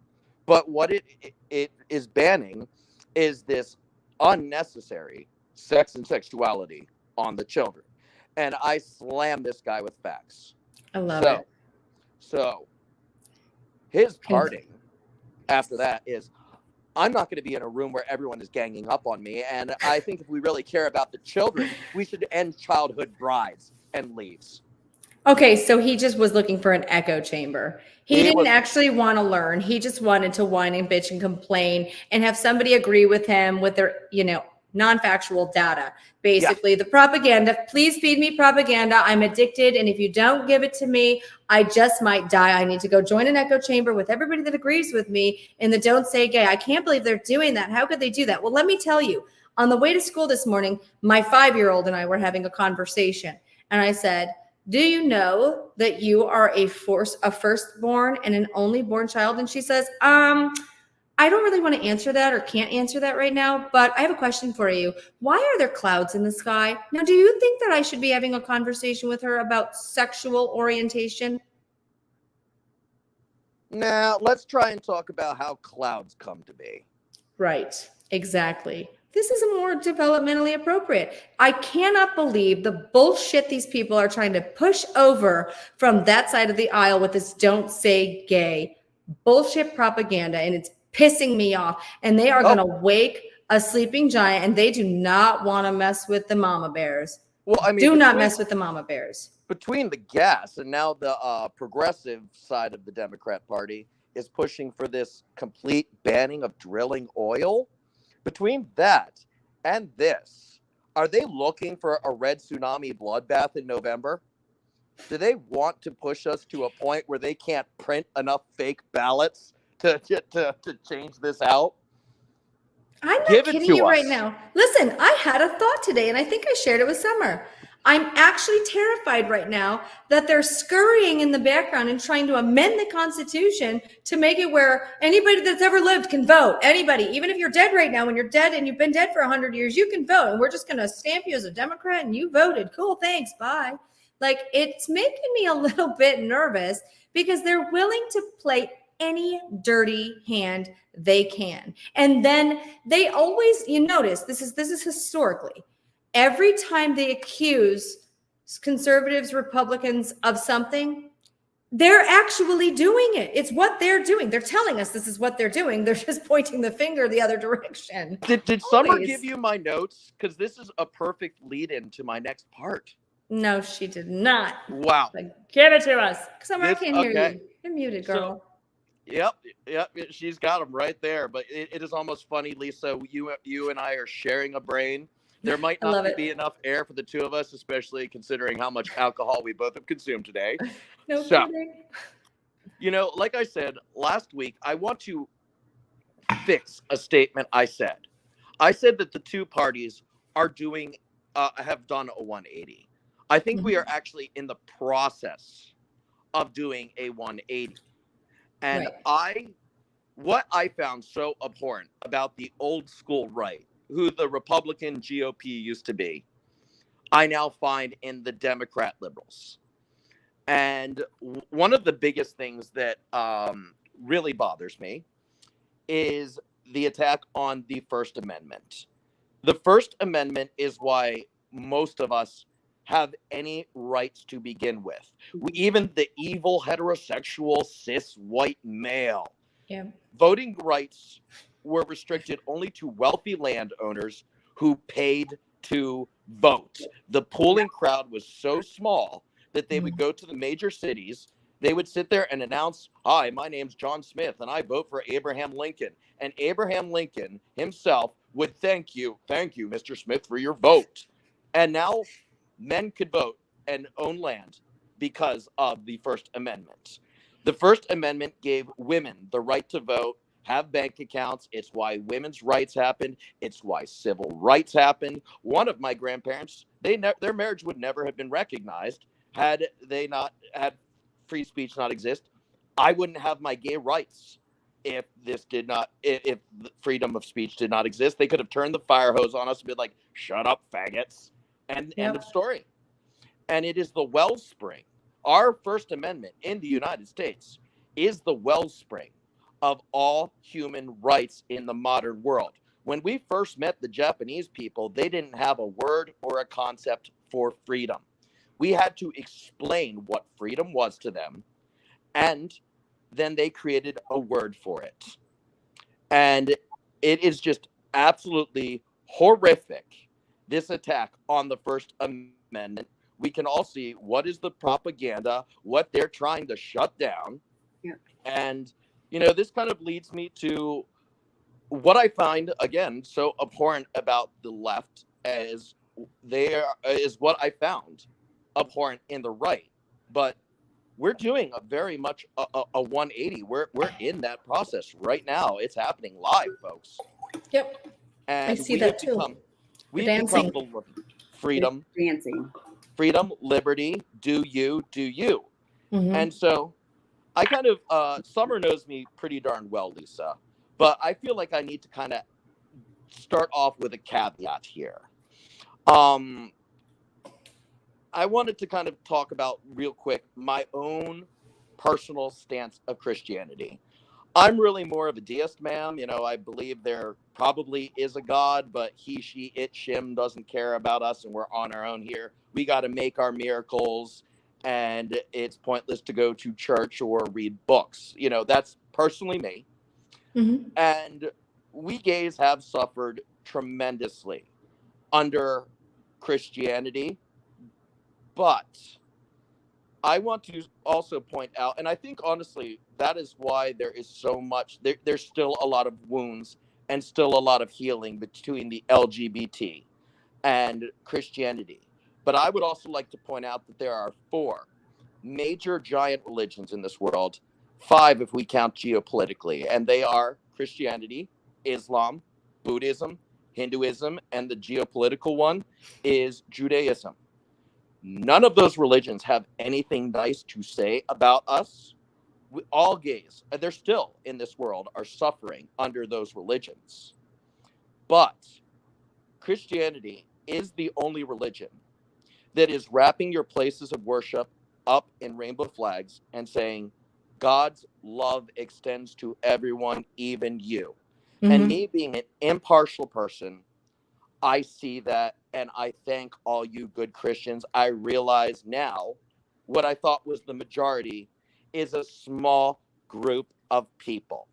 But what it is banning is this unnecessary sex and sexuality on the children. And I slam this guy with facts. I love it. So his parting after that is, I'm not going to be in a room where everyone is ganging up on me. And I think if we really care about the children, we should end childhood brides and leaves. Okay, so he just was looking for an echo chamber. He didn't actually want to learn. He just wanted to whine and bitch and complain and have somebody agree with him with their, non-factual data. Basically, the propaganda, please feed me propaganda. I'm addicted. And if you don't give it to me, I just might die. I need to go join an echo chamber with everybody that agrees with me in the don't say gay. I can't believe they're doing that. How could they do that? Well, let me tell you, on the way to school this morning, my 5-year-old and I were having a conversation. And I said, do you know that you are a firstborn and an only born child? And she says, I don't really want to answer that or can't answer that right now, but I have a question for you. Why are there clouds in the sky? Now, do you think that I should be having a conversation with her about sexual orientation? Now, let's try and talk about how clouds come to be. Right, exactly. This is more developmentally appropriate. I cannot believe the bullshit these people are trying to push over from that side of the aisle with this don't say gay bullshit propaganda, and it's pissing me off. And they are going to wake a sleeping giant, and they do not want to mess with the mama bears. Well, I mean, do not mess with the mama bears. Between the gas and now the progressive side of the Democrat Party is pushing for this complete banning of drilling oil. Between that and this, are they looking for a red tsunami bloodbath in November? Do they want to push us to a point where they can't print enough fake ballots to change this out? I'm not kidding you right now. Listen, I had a thought today, and I think I shared it with Summer. I'm actually terrified right now that they're scurrying in the background and trying to amend the Constitution to make it where anybody that's ever lived can vote. Anybody, even if you're dead right now, when you're dead and you've been dead for 100 years, you can vote. And we're just going to stamp you as a Democrat and you voted. Cool, thanks, bye. Like, it's making me a little bit nervous because they're willing to play any dirty hand they can. And then they always, you notice, this is historically, every time they accuse conservatives, Republicans of something, they're actually doing it. It's what they're doing. They're telling us this is what they're doing. They're just pointing the finger the other direction. Did Summer give you my notes? Because this is a perfect lead-in to my next part. No, she did not. Wow. Like, give it to us. Summer, I can't hear you. You're muted, girl. Yep, she's got them right there. But it is almost funny, Lisa. You and I are sharing a brain. There might not be enough air for the two of us, especially considering how much alcohol we both have consumed today. No kidding. Like I said last week, I want to fix a statement I said. I said that the two parties are have done a 180. I think we are actually in the process of doing a 180. And what I found so abhorrent about the old school right, who the Republican GOP used to be, I now find in the Democrat liberals. And one of the biggest things that really bothers me is the attack on the First Amendment. The First Amendment is why most of us have any rights to begin with. Even the evil heterosexual cis white male. Yeah. Voting rights were restricted only to wealthy landowners who paid to vote. The polling crowd was so small that they would go to the major cities. They would sit there and announce, hi, my name's John Smith, and I vote for Abraham Lincoln. And Abraham Lincoln himself would thank you, Mr. Smith, for your vote. And now men could vote and own land because of the First Amendment. The First Amendment gave women the right to vote, have bank accounts. It's why women's rights happened. It's why civil rights happened. One of my grandparents, their marriage would never have been recognized had they not had free speech not exist. I wouldn't have my gay rights if if freedom of speech did not exist. They could have turned the fire hose on us and been like, shut up, faggots, and end of story. And it is the wellspring. Our First Amendment in the United States is the wellspring of all human rights in the modern world. When we first met the Japanese people, they didn't have a word or a concept for freedom. We had to explain what freedom was to them, and then they created a word for it. And it is just absolutely horrific, this attack on the First Amendment. We can all see what is the propaganda, what they're trying to shut down. Yeah. And, this kind of leads me to what I find, again, so abhorrent about the left is what I found abhorrent in the right. But we're doing a very much a 180. We're in that process right now. It's happening live, folks. Yep. And I see that too. We've dancing. become freedom, Dancing. freedom, liberty, do you. Mhm. And so I kind of, Summer knows me pretty darn well, Lisa, but I feel like I need to kind of start off with a caveat here. I wanted to kind of talk about real quick my own personal stance of Christianity. I'm really more of a deist, man. I believe there probably is a God, but he, she, it, shim doesn't care about us, and we're on our own here. We got to make our miracles, and it's pointless to go to church or read books. That's personally me. Mhm. And we gays have suffered tremendously under Christianity. But I want to also point out, and I think honestly, that is why there is so much, there's still a lot of wounds and still a lot of healing between the LGBT and Christianity. But I would also like to point out that there are 4 major giant religions in this world, 5 if we count geopolitically, and they are Christianity, Islam, Buddhism, Hinduism, and the geopolitical one is Judaism. None of those religions have anything nice to say about us. All gays, they're still in this world, are suffering under those religions. But Christianity is the only religion that is wrapping your places of worship up in rainbow flags and saying, God's love extends to everyone, even you. And Mhm. me being an impartial person, I see that, and I thank all you good Christians. I realize now what I thought was the majority is a small group of people.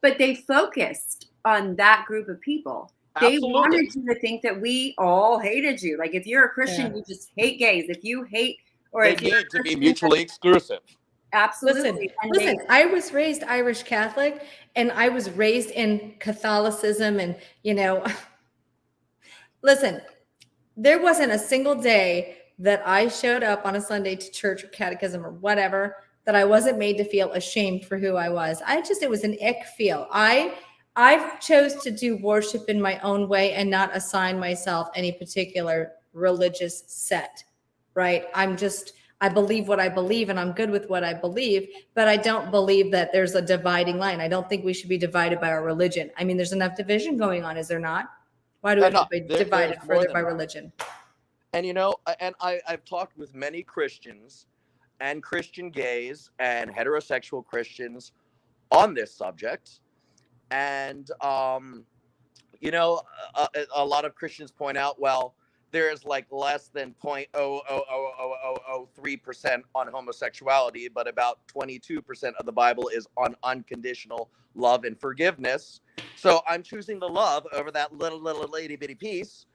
But they focused on that group of people. They Absolutely. wanted you to think that we all hated you. Like if you're a Christian, Yeah. you just hate gays. If you hate, or They if you're need to be Christian, mutually exclusive. absolutely. Listen, I was raised Irish Catholic, and I was raised in Catholicism, and listen, there wasn't a single day that I showed up on a Sunday to church or catechism or whatever that I wasn't made to feel ashamed for who I was. It was an ick feel. I've chose to do worship in my own way and not assign myself any particular religious set, right? I believe what I believe, and I'm good with what I believe, but I don't believe that there's a dividing line. I don't think we should be divided by our religion. I mean, there's enough division going on, is there not? Why do we have to be divided further by religion? And I've talked with many Christians and Christian gays and heterosexual Christians on this subject. And, a lot of Christians point out, well, there is like less than 0.00003% on homosexuality, but about 22% of the Bible is on unconditional love and forgiveness. So I'm choosing the love over that little itty bitty piece.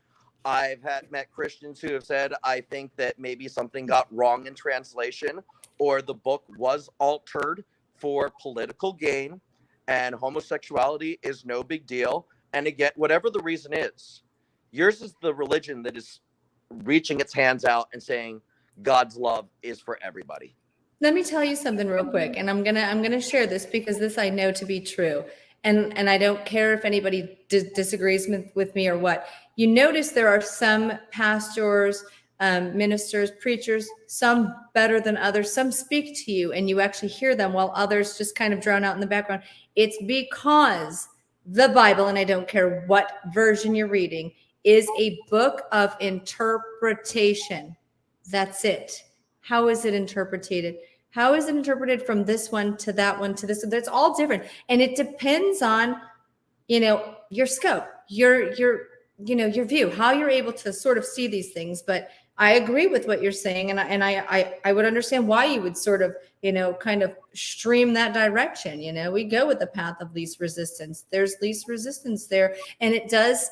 I've met Christians who have said, I think that maybe something got wrong in translation, or the book was altered for political gain, and homosexuality is no big deal. And again, whatever the reason is, yours is the religion that is reaching its hands out and saying God's love is for everybody. Let me tell you something real quick, and I'm gonna share this because this I know to be true. and I don't care if anybody disagrees with me or what. You notice there are some pastors, ministers, preachers, some better than others. Some speak to you and you actually hear them, while others just kind of drown out in the background. It's because the Bible, and I don't care what version you're reading, is a book of interpretation. That's it. How is it interpreted? How is it interpreted from this one to that one to this? It's all different. And it depends on, your scope, your your view, how you're able to sort of see these things. But I agree with what you're saying. And I would understand why you would sort of, kind of stream that direction. We go with the path of least resistance. There's least resistance there. And it does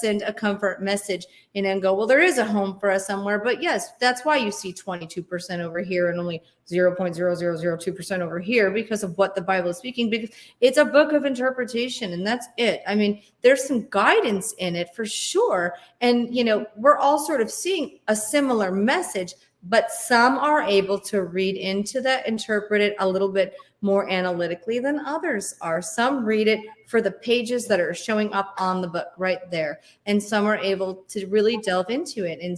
send a comfort message, and go, well, there is a home for us somewhere. But yes, that's why you see 22% over here and only 0.0002% over here, because of what the Bible is speaking, because it's a book of interpretation, and that's it. I mean, there's some guidance in it for sure. And, we're all sort of seeing a similar message, but some are able to read into that, interpret it a little bit more analytically than others are. Some read it for the pages that are showing up on the book right there. And some are able to really delve into it and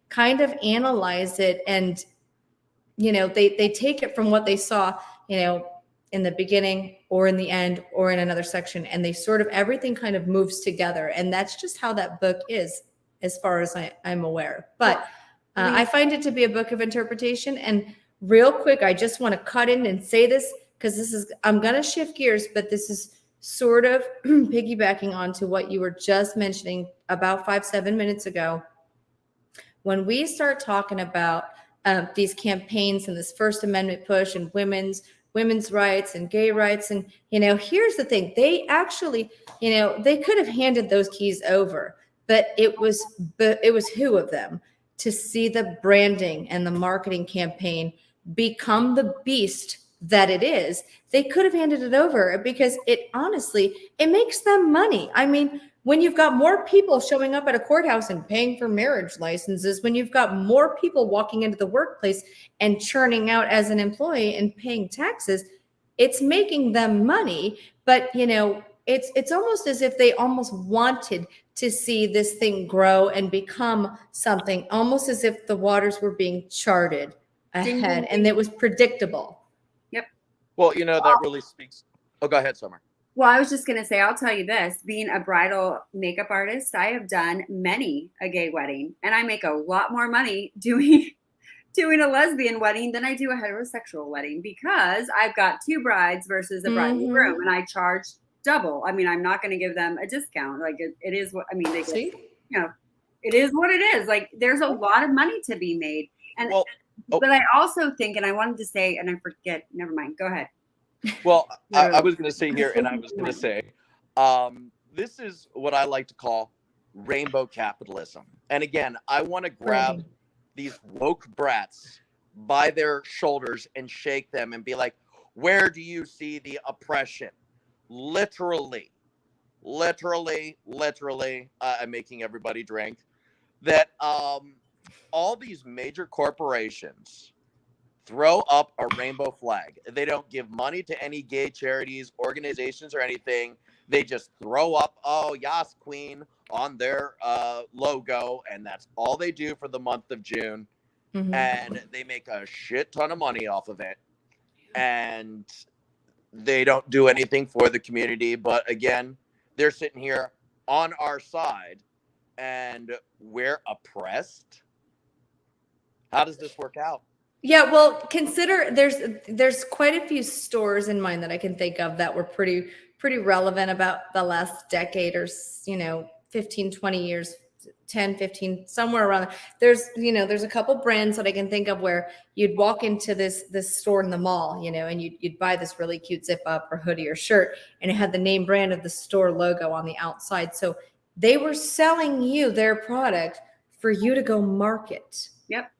kind of analyze it. And, they take it from what they saw, in the beginning or in the end or in another section, and they sort of, everything kind of moves together. And that's just how that book is, as far as I'm aware. But I find it to be a book of interpretation. And real quick, I just want to cut in and say this, because I'm going to shift gears, but this is sort of piggybacking onto what you were just mentioning about 5-7 minutes ago. When we start talking about these campaigns and this First Amendment push and women's rights and gay rights, and here's the thing: they actually, they could have handed those keys over, but it was who of them to see the branding and the marketing campaign become the beast that it is. They could have handed it over, because it makes them money. I mean, when you've got more people showing up at a courthouse and paying for marriage licenses, when you've got more people walking into the workplace and churning out as an employee and paying taxes, it's making them money. But, it's almost as if they almost wanted to see this thing grow and become something, almost as if the waters were being charted ahead and it was predictable. Yep. Well, that really speaks. Oh, go ahead, Summer. Well, I was just going to say, I'll tell you this, being a bridal makeup artist, I have done many a gay wedding, and I make a lot more money doing a lesbian wedding than I do a heterosexual wedding, because I've got 2 brides versus a bride and groom, and I charge double. I mean, I'm not going to give them a discount. Like it is what, I mean, they get, it is what it is. Like, there's a lot of money to be made. And, but I also think, and I wanted to say, and I forget, never mind, go ahead. Well, I was going to say here, and I was going to say, this is what I like to call rainbow capitalism. And again, I want to grab these woke brats by their shoulders and shake them and be like, where do you see the oppression? Literally, I'm making everybody drink, that all these major corporations throw up a rainbow flag. They don't give money to any gay charities, organizations, or anything. They just throw up, oh, Yas Queen on their logo, and that's all they do for the month of June. Mm-hmm. And they make a shit ton of money off of it. And they don't do anything for the community. But again, they're sitting here on our side, and we're oppressed. How does this work out? Yeah, well, consider there's quite a few stores in mind that I can think of that were pretty relevant about the last decade or 15, 20 years, 10, 15, somewhere around there. There's a couple brands that I can think of where you'd walk into this store in the mall, and you'd buy this really cute zip up or hoodie or shirt, and it had the name brand of the store logo on the outside. So they were selling you their product for you to go market. Yep.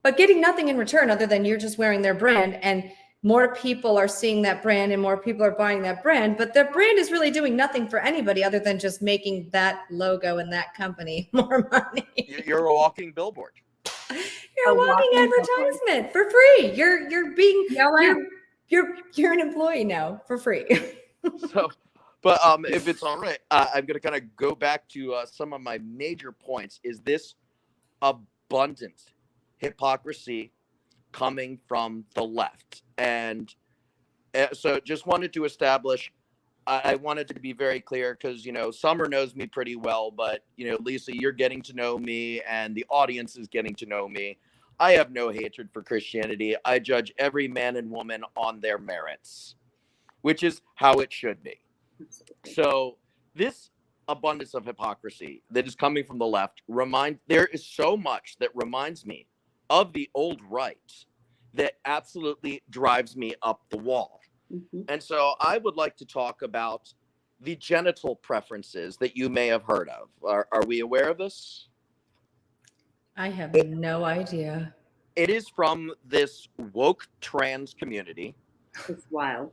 But getting nothing in return other than you're just wearing their brand, and more people are seeing that brand and more people are buying that brand. But the brand is really doing nothing for anybody other than just making that logo and that company more money. You're a walking billboard. You're a walking advertisement for free. You're an employee now for free. So, but if it's all right, I'm going to kind of go back to some of my major points. Is this abundant hypocrisy coming from the left? And so just wanted to establish, I wanted to be very clear because, Summer knows me pretty well, but, Lisa, you're getting to know me and the audience is getting to know me. I have no hatred for Christianity. I judge every man and woman on their merits, which is how it should be. So this abundance of hypocrisy that is coming from the left, there is so much that reminds me of the old right that absolutely drives me up the wall. Mhm. And so I would like to talk about the genital preferences that you may have heard of. Are we aware of this? I have no idea. It is from this woke trans community. It's wild.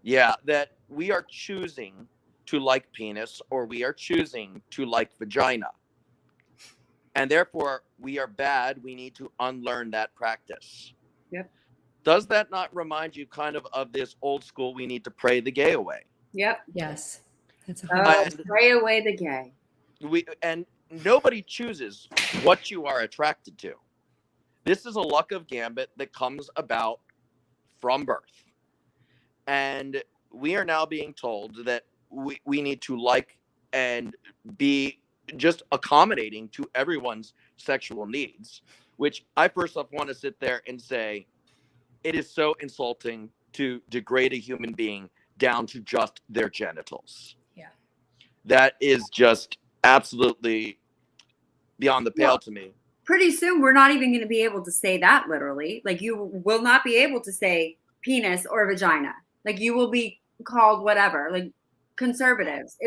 Yeah, that we are choosing to like penis or we are choosing to like vagina. And therefore, we are bad. We need to unlearn that practice. Yep. Does that not remind you kind of this old school, we need to pray the gay away? Yep. Yes. That's a And pray away the gay. And nobody chooses what you are attracted to. This is a luck of gambit that comes about from birth. And we are now being told that we need to like and be just accommodating to everyone's sexual needs, which I first off want to sit there and say, it is so insulting to degrade a human being down to just their genitals. Yeah. That is just absolutely beyond the pale to me. Pretty soon, we're not even going to be able to say that literally. Like, you will not be able to say penis or vagina. Like, you will be called whatever, like conservatives.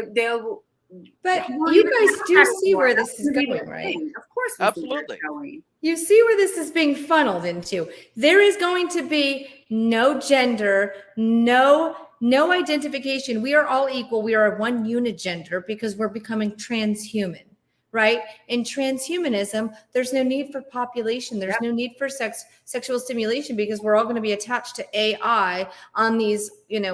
But you guys do see where this is going, right? Of course, Absolutely. Going. You see where this is being funneled into. There is going to be no gender, no identification. We are all equal. We are one unigender because we're becoming transhuman, right? In transhumanism, there's no need for population. There's no need for sexual stimulation because we're all going to be attached to AI on these,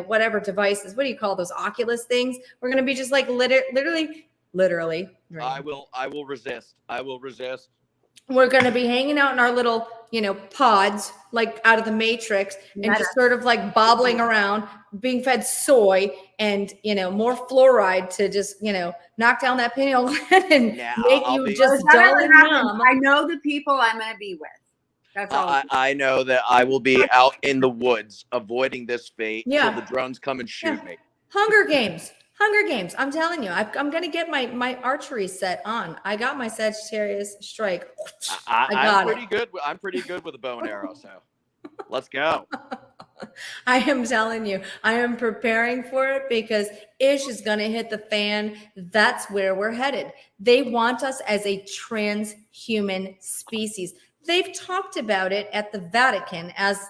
whatever devices. What do you call those Oculus things? We're going to be just like literally. Right? I will resist. We're going to be hanging out in our little, pods, like out of the Matrix, and just sort of like bobbling around, being fed soy and, more fluoride to just, knock down that pineal gland and make you just dull and numb. I know the people I'm going to be with. That's all. I know that I will be out in the woods avoiding this fate until the drones come and shoot me. Hunger Games. I'm telling you, I'm going to get my archery set on. I got my Sagittarius strike. I'm pretty good with a bow and arrow, so let's go. I am telling you, I am preparing for it because ish is going to hit the fan. That's where we're headed. They want us as a transhuman species. They've talked about it at the Vatican as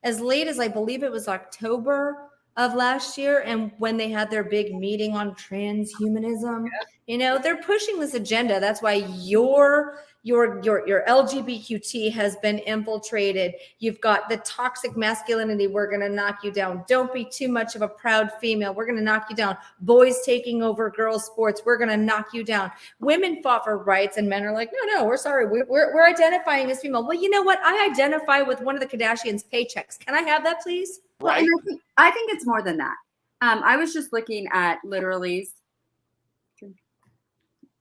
late as I believe it was October of last year, and when they had their big meeting on transhumanism, they're pushing this agenda. That's why your LGBTQT has been infiltrated. You've got the toxic masculinity. We're going to knock you down. Don't be too much of a proud female. We're going to knock you down. Boys taking over girls' sports. We're going to knock you down. Women fought for rights, and men are like, no, we're sorry. We're identifying as female. Well, you know what? I identify with one of the Kardashians' paychecks. Can I have that, please? Right. Well, I think it's more than that. I was just looking at literally's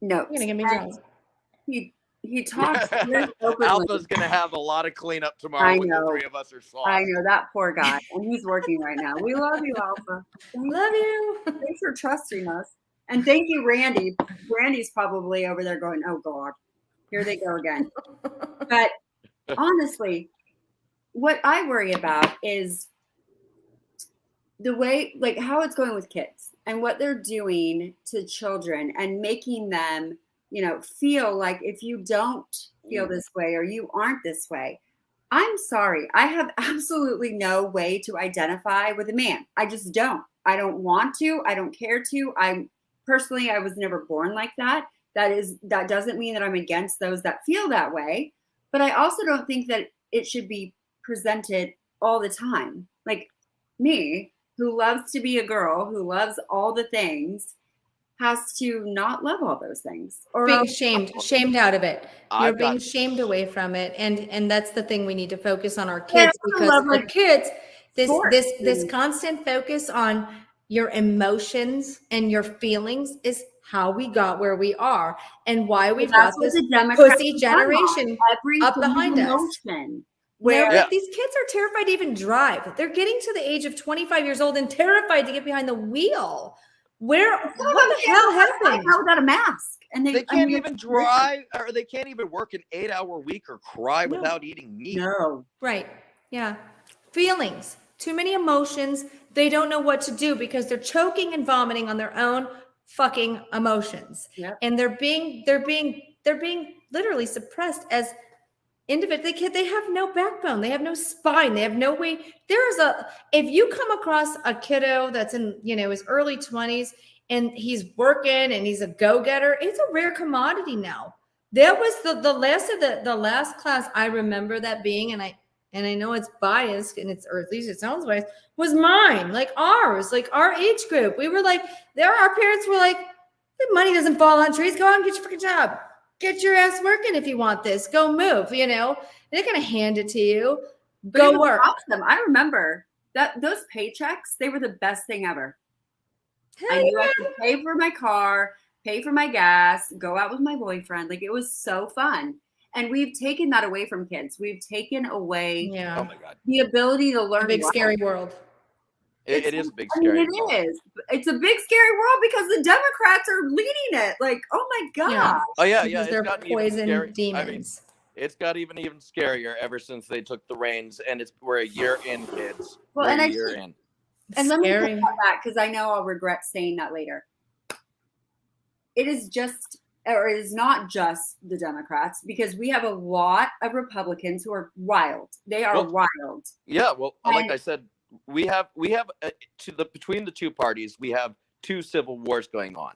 notes. You're gonna get me drunk. He talks very openly. Alpha's gonna have a lot of cleanup tomorrow when the three of us are soft. I know, that poor guy, and he's working right now. We love you, Alpha. Love you. Thanks for trusting us, and thank you, Randy. Randy's probably over there going, "Oh God, here they go again." But honestly, what I worry about is the way, like, how it's going with kids and what they're doing to children and making them, feel like if you don't feel this way or you aren't this way, I'm sorry. I have absolutely no way to identify with a man. I just don't. I don't want to. I don't care to. I was never born like that. That doesn't mean that I'm against those that feel that way. But I also don't think that it should be presented all the time. Like me, who loves to be a girl, who loves all the things, has to not love all those things. Or Being shamed out of it. You're I've being got shamed away from it. And that's the thing, we need to focus on our Yeah, I kids, also because love, our like, kids, sports this and- constant focus on your emotions and your feelings is how we got where we are, and why But we've that's got what this the Democrats pussy have done on generation every up single behind us. motion. No, Where like these kids are terrified to even drive. They're getting to the age of 25 years old and terrified to get behind the wheel. What the hell happened? Out without a mask, and they can't it's even weird. drive, or they can't even work an 8-hour week or cry No. without eating meat. No, Right. Yeah. Feelings, too many emotions. They don't know what to do because they're choking and vomiting on their own fucking emotions. Yep. And they're being literally suppressed as individuals. They have no backbone. They have no spine. They have no way. If you come across a kiddo that's in, his early 20s and he's working and he's a go-getter, it's a rare commodity now. That was the last class I remember that being, and I know it's biased, or at least it sounds biased, was mine, like ours, like our age group. We were like, our parents were like, the money doesn't fall on trees. Go out and get your freaking job. Get your ass working if you want this. Go move, They're not going to hand it to you. but it Go was work. awesome. I remember that those paychecks, they were the best thing ever. Hell I knew yeah. I could pay for my car, pay for my gas, go out with my boyfriend. Like, it was so fun. And we've taken that away from kids. We've taken away Yeah. Oh my God. the ability to learn. A big life. scary world. It is a big I mean, scary it world. is. It's a big scary world because the Democrats are leading it. Like, oh my God. Yeah. Oh yeah, Because it's they're gotten even poison scary. demons. It's got even scarier ever since they took the reins, and we're a year in, kids. Well, We're and a I year think- in. And let me put Scary. that because I know I'll regret saying that later. It is not just the Democrats, because we have a lot of Republicans who are wild. They are wild. Yeah, well, like And- I said, we have between the two parties, we have two civil wars going on.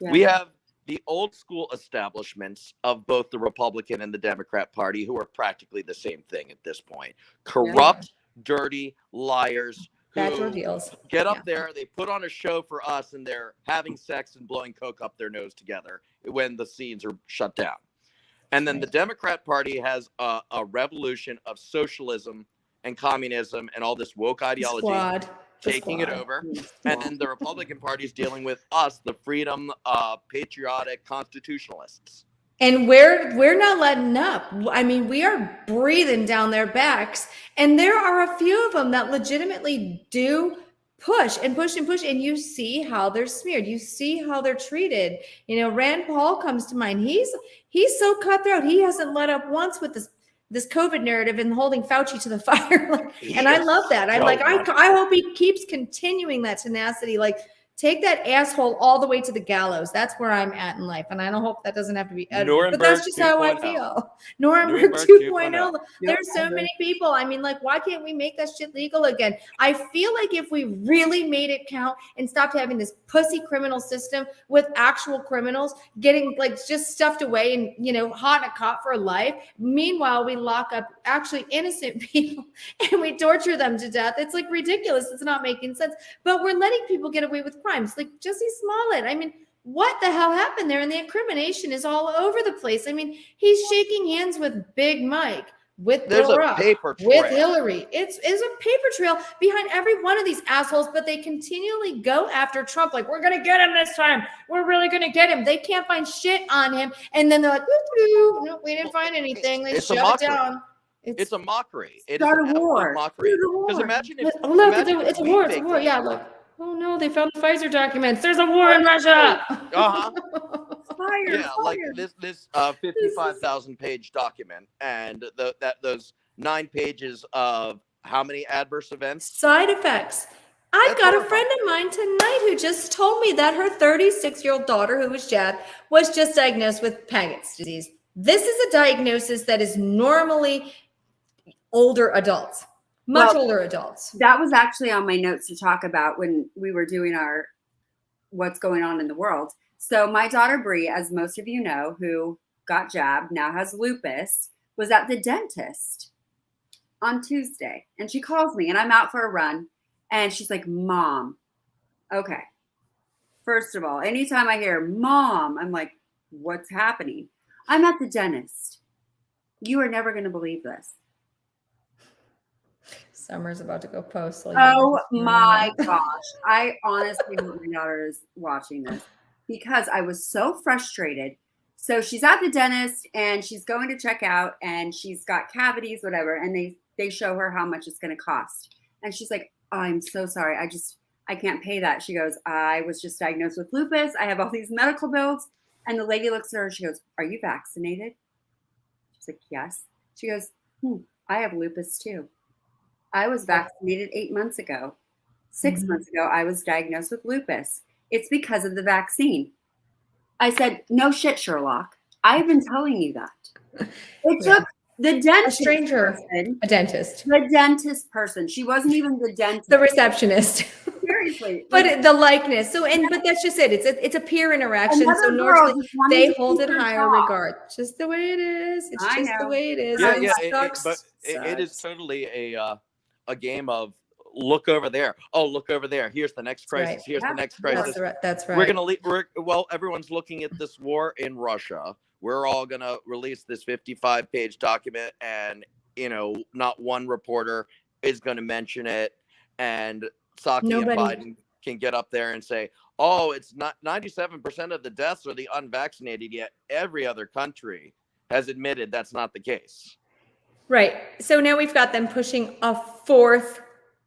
Yeah. We have the old school establishments of both the Republican and the Democrat Party, who are practically the same thing at this point. Corrupt, dirty liars Bad who deals. get up there, they put on a show for us, and they're having sex and blowing coke up their nose together when the scenes are shut down. And then the Democrat Party has a revolution of socialism and communism and all this woke ideology Squad. taking it over. And then the Republican Party is dealing with us, the freedom, patriotic constitutionalists. And we're not letting up. I mean, we are breathing down their backs. And there are a few of them that legitimately do push and push and push. And you see how they're smeared. You see how they're treated. Rand Paul comes to mind. He's so cutthroat. He hasn't let up once with this COVID narrative and holding Fauci to the fire. And I love that. I'm like, I hope he keeps continuing that tenacity. Like, take that asshole all the way to the gallows. That's where I'm at in life. And I don't hope that doesn't have to be edited, but that's just how I feel. Nuremberg 2.0. There's so many people. I mean, like, why can't we make that shit legal again? I feel like if we really made it count and stopped having this pussy criminal system with actual criminals getting like just stuffed away and, hot in a cot for life. Meanwhile, we lock up actually innocent people and we torture them to death. It's like ridiculous. It's not making sense, but we're letting people get away with crimes like Jussie Smollett. I mean, what the hell happened there? And the incrimination is all over the place. I mean, he's shaking hands with Big Mike, with There's Bill a Rupp, paper trail. with Hillary. It's a paper trail behind every one of these assholes, but they continually go after Trump like, we're going to get him this time. We're really going to get him. They can't find shit on him. And then they're like, no, we didn't find anything. They shut it down. It's a mockery. It is Start an a war. absolute mockery. Start a war. Because imagine if Look, imagine it's a if we war. It's a faked war. it. Yeah, look. Oh no, they found the Pfizer documents. There's a war in Russia. Fire, Yeah, fire. like this 55,000 page document, and those 9 pages of how many adverse events? Side effects. I've That's got a horrifying. friend of mine tonight who just told me that her 36-year-old daughter, who was jabbed, was just diagnosed with Paget's disease. This is a diagnosis that is normally older adults, much older adults. That was actually on my notes to talk about when we were doing our what's going on in the world. So my daughter Bree, as most of you know, who got jabbed, now has lupus, was at the dentist on Tuesday. And she calls me and I'm out for a run. And she's like, Mom. Okay. First of all, anytime I hear Mom, I'm like, what's happening? I'm at the dentist. You are never going to believe this. Summer's about to go postal. Oh my gosh. I honestly hope my daughter is watching this because I was so frustrated. So she's at the dentist and she's going to check out and she's got cavities, whatever. And they show her how much it's going to cost. And she's like, oh, I'm so sorry. I can't pay that. She goes, I was just diagnosed with lupus. I have all these medical bills. And the lady looks at her. She goes, are you vaccinated? She's like, yes. She goes, I have lupus too. I was vaccinated 8 months ago. 6 months ago, I was diagnosed with lupus. It's because of the vaccine. I said, no shit, Sherlock. I've been telling you that. It took the dentist. A stranger, person, a dentist. The dentist person. She wasn't even the dentist. The receptionist. Seriously. But the likeness. So, but that's just it. It's a peer interaction. So normally they hold it higher regard. Just the way it is. It's just the way it is. It is totally a game of look over there. Oh, look over there. Here's the next crisis. Right. Here's the next crisis. That's right. We're gonna everyone's looking at this war in Russia. We're all gonna release this 55-page document, and not one reporter is gonna mention it. And Psaki and Biden can get up there and say, "Oh, it's not 97% of the deaths are the unvaccinated." Yet every other country has admitted that's not the case. Right. So now we've got them pushing a fourth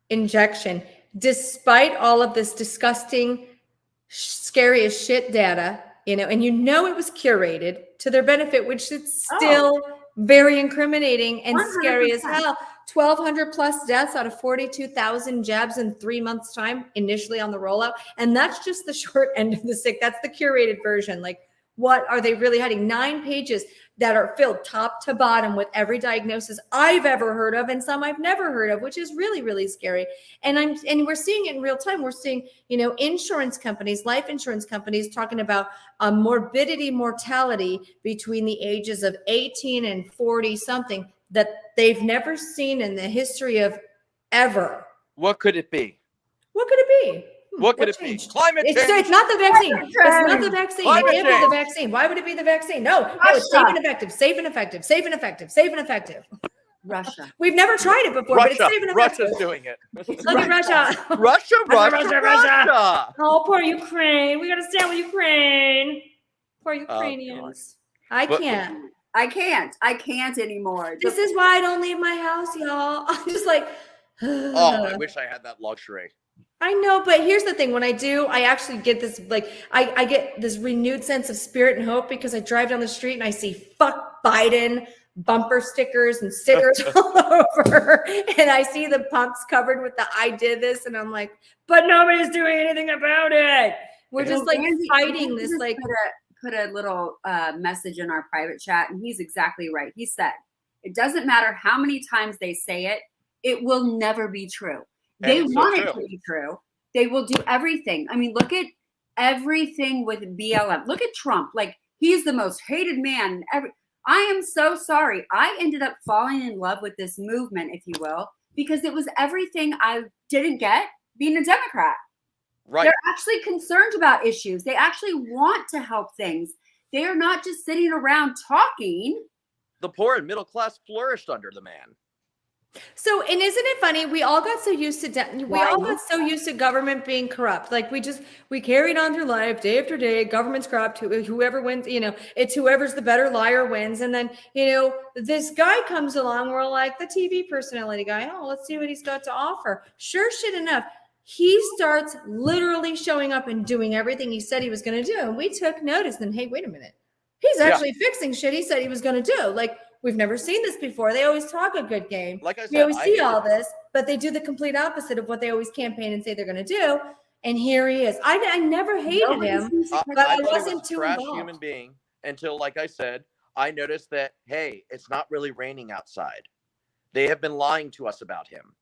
injection, despite all of this disgusting, scary as shit data, and it was curated to their benefit, which is still very incriminating and 100%. Scary as hell. 1,200 plus deaths out of 42,000 jabs in 3 months' time initially on the rollout. And that's just the short end of the stick. That's the curated version. Like, what are they really hiding? 9 pages that are filled top to bottom with every diagnosis I've ever heard of and some I've never heard of, which is really, really scary. And we're seeing it in real time. We're seeing, insurance companies, life insurance companies talking about a morbidity mortality between the ages of 18 and 40 something that they've never seen in the history of ever. What could it be? What could it be? What could it be? Climate change. It's not the vaccine. It's not the vaccine. It can't be the vaccine. Why would it be the vaccine? No, it's safe and effective, safe and effective, safe and effective, safe and effective. Russia. We've never tried it before, but it's safe and effective. Russia's doing it. Look at Russia. Russia. Oh, poor Ukraine. We got to stand with Ukraine. Poor Ukrainians. I can't anymore. This is why I don't leave my house, y'all. I'm just like, I wish I had that luxury. I know, but here's the thing. When I do, I actually get this, I get this renewed sense of spirit and hope because I drive down the street and I see fuck Biden bumper stickers and stickers all over. And I see the pumps covered with the I did this. And I'm like, but nobody's doing anything about it. We're just fighting this. Put a little message in our private chat, and he's exactly right. He said, it doesn't matter how many times they say it, it will never be true. They want it to be true. They will do everything. I mean, look at everything with BLM. Look at Trump. Like, he's the most hated man ever. I am so sorry. I ended up falling in love with this movement, if you will, because it was everything I didn't get being a Democrat. Right. They're actually concerned about issues. They actually want to help things. They are not just sitting around talking. The poor and middle class flourished under the man. So, and isn't it funny? We all got so used to government being corrupt. Like we carried on through life day after day. Government's corrupt. Whoever wins, it's whoever's the better liar wins. And then, this guy comes along. We're like the TV personality guy. Oh, let's see what he's got to offer. Sure shit enough. He starts literally showing up and doing everything he said he was going to do. And we took notice. And hey, wait a minute. He's actually fixing shit he said he was going to do. Like, we've never seen this before. They always talk a good game. Like I said, we always see all this, but they do the complete opposite of what they always campaign and say they're going to do. And here he is. I never hated him, but I wasn't too involved. Human being until, like I said, I noticed that, hey, it's not really raining outside. They have been lying to us about him.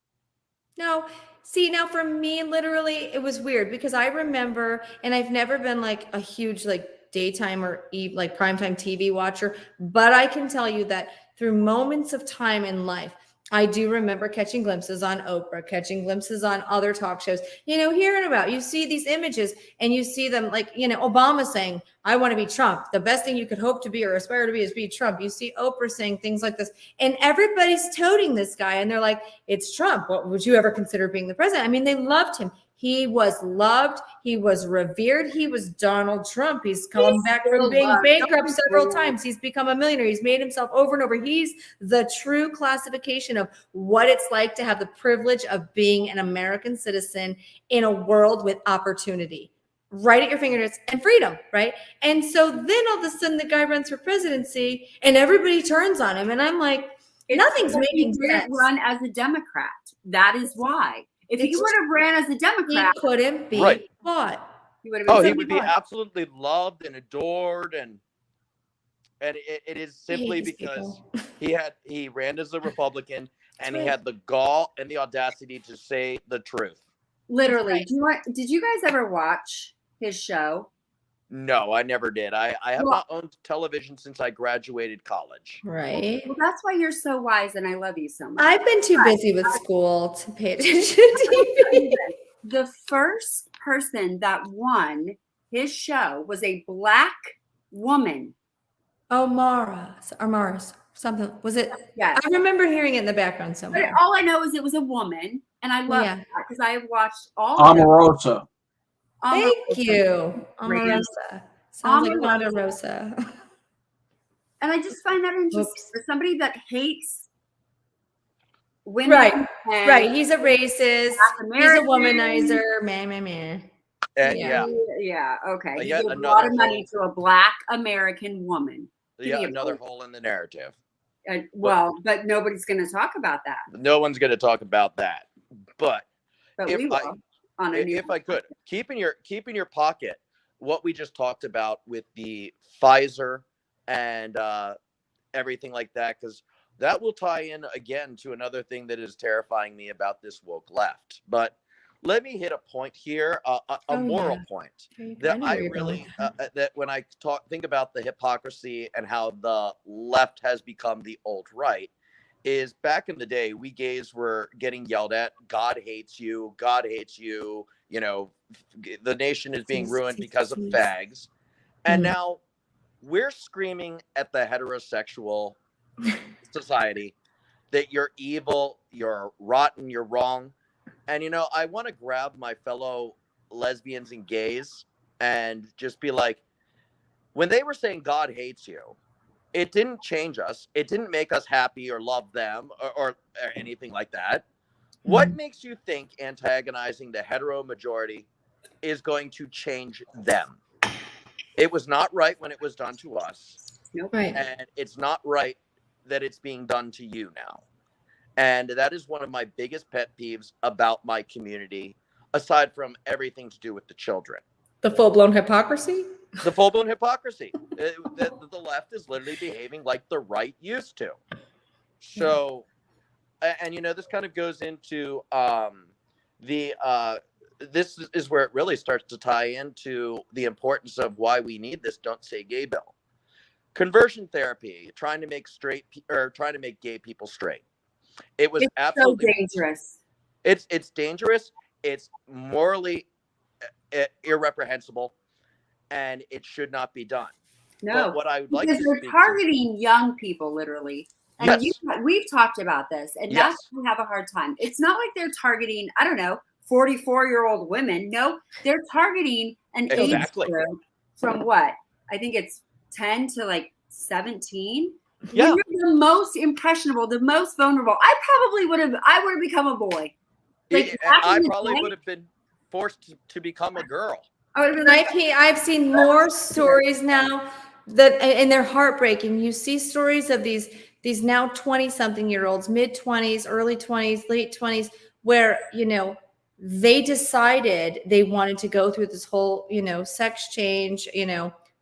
No. See, now for me, literally, it was weird because I remember, and I've never been like a huge daytime or primetime TV watcher, but I can tell you that through moments of time in life, I do remember catching glimpses on Oprah, catching glimpses on other talk shows, hearing about, you see these images and you see them like, Obama saying, I want to be Trump. The best thing you could hope to be or aspire to be is be Trump. You see Oprah saying things like this and everybody's toting this guy. And they're like, it's Trump. What would you ever consider being the president? I mean, they loved him. He was loved. He was revered. He was Donald Trump. He's come back from being bankrupt several times. He's become a millionaire. He's made himself over and over. He's the true classification of what it's like to have the privilege of being an American citizen in a world with opportunity right at your fingertips and freedom, right? And so then all of a sudden the guy runs for presidency and everybody turns on him. And I'm like, nothing's making sense. He didn't run as a Democrat. That is why. If he would have ran as a Democrat, he couldn't be bought. He would have been he would be absolutely loved and adored, and it is simply because he ran as a Republican and he had the gall and the audacity to say the truth. Literally. Did you guys ever watch his show? No, I never did. I have not owned television since I graduated college. Right. Well, that's why you're so wise and I love you so much. I've been too busy with school to pay attention to TV. The first person that won his show was a Black woman. Oh, Mara, something. Was it? Yes. I remember hearing it in the background somewhere. But all I know is it was a woman, and I love that because I have watched all Omarosa. Thank you. Omarosa. Sounds like Ponderosa. And I just find that interesting. For somebody that hates women. Right. He's a racist. He's a womanizer. Man. Yeah. Okay. He gave a lot of money to a Black American woman. Yeah, another hole in the narrative. But nobody's going to talk about that. No one's going to talk about that. But we will. If I could, keep in your pocket what we just talked about with the Pfizer and everything like that, because that will tie in again to another thing that is terrifying me about this woke left. But let me hit a point here, a moral point that I really that when I think about the hypocrisy and how the left has become the alt-right. Is back in the day, we gays were getting yelled at. God hates you. God hates you. The nation is being ruined because of fags. And now we're screaming at the heterosexual society that you're evil, you're rotten, you're wrong. And, I want to grab my fellow lesbians and gays and just be like, when they were saying God hates you, it didn't change us. It didn't make us happy or love them or anything like that. What makes you think antagonizing the hetero majority is going to change them? It was not right when it was done to us. Nope. Right. And it's not right that it's being done to you now. And that is one of my biggest pet peeves about my community, aside from everything to do with the children. The full-blown hypocrisy? The full-blown hypocrisy. The left is literally behaving like the right used to. So, and this kind of goes into this is where it really starts to tie into the importance of why we need this Don't Say Gay bill. Conversion therapy, trying to make gay people straight. It's absolutely so dangerous. It's dangerous. It's morally irreprehensible, and it should not be done. No, but what I would like because they're targeting young people, literally. And we've talked about this, and that's why we have a hard time. It's not like they're targeting, 44-year-old women. No, they're targeting an age group from what? I think it's 10 to 17. Yeah. You're the most impressionable, the most vulnerable. I would have become a boy. I probably would have been forced to become a girl. I've seen more stories now and they're heartbreaking. You see stories of these now 20-something-year-olds, mid-20s, early 20s, late 20s, where, they decided they wanted to go through this whole, sex change,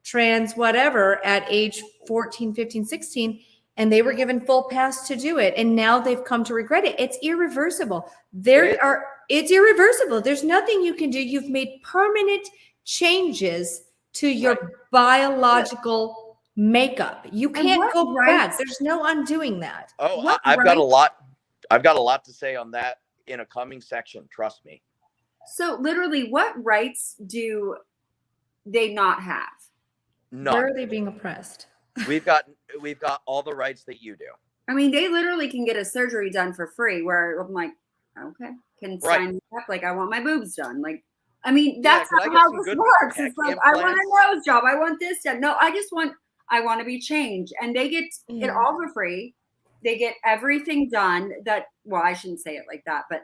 trans, whatever, at age 14, 15, 16, and they were given full pass to do it. And now they've come to regret it. It's irreversible. It's irreversible. There's nothing you can do. You've made permanent changes to your biological makeup. You can't go back. There's no undoing that. Oh, I've got a lot I've got a lot to say on that in a coming section. Trust me. So literally, what rights do they not have? None. Where are they being oppressed? We've got all the rights that you do. I mean, they literally can get a surgery done for free where I'm like, okay, can sign up. Like, I want my boobs done. Like, I mean, that's how this works. It's like, I want a nose job. I want this done. No, I want to be changed. And they get it all for free. They get everything done that, well, I shouldn't say it like that, but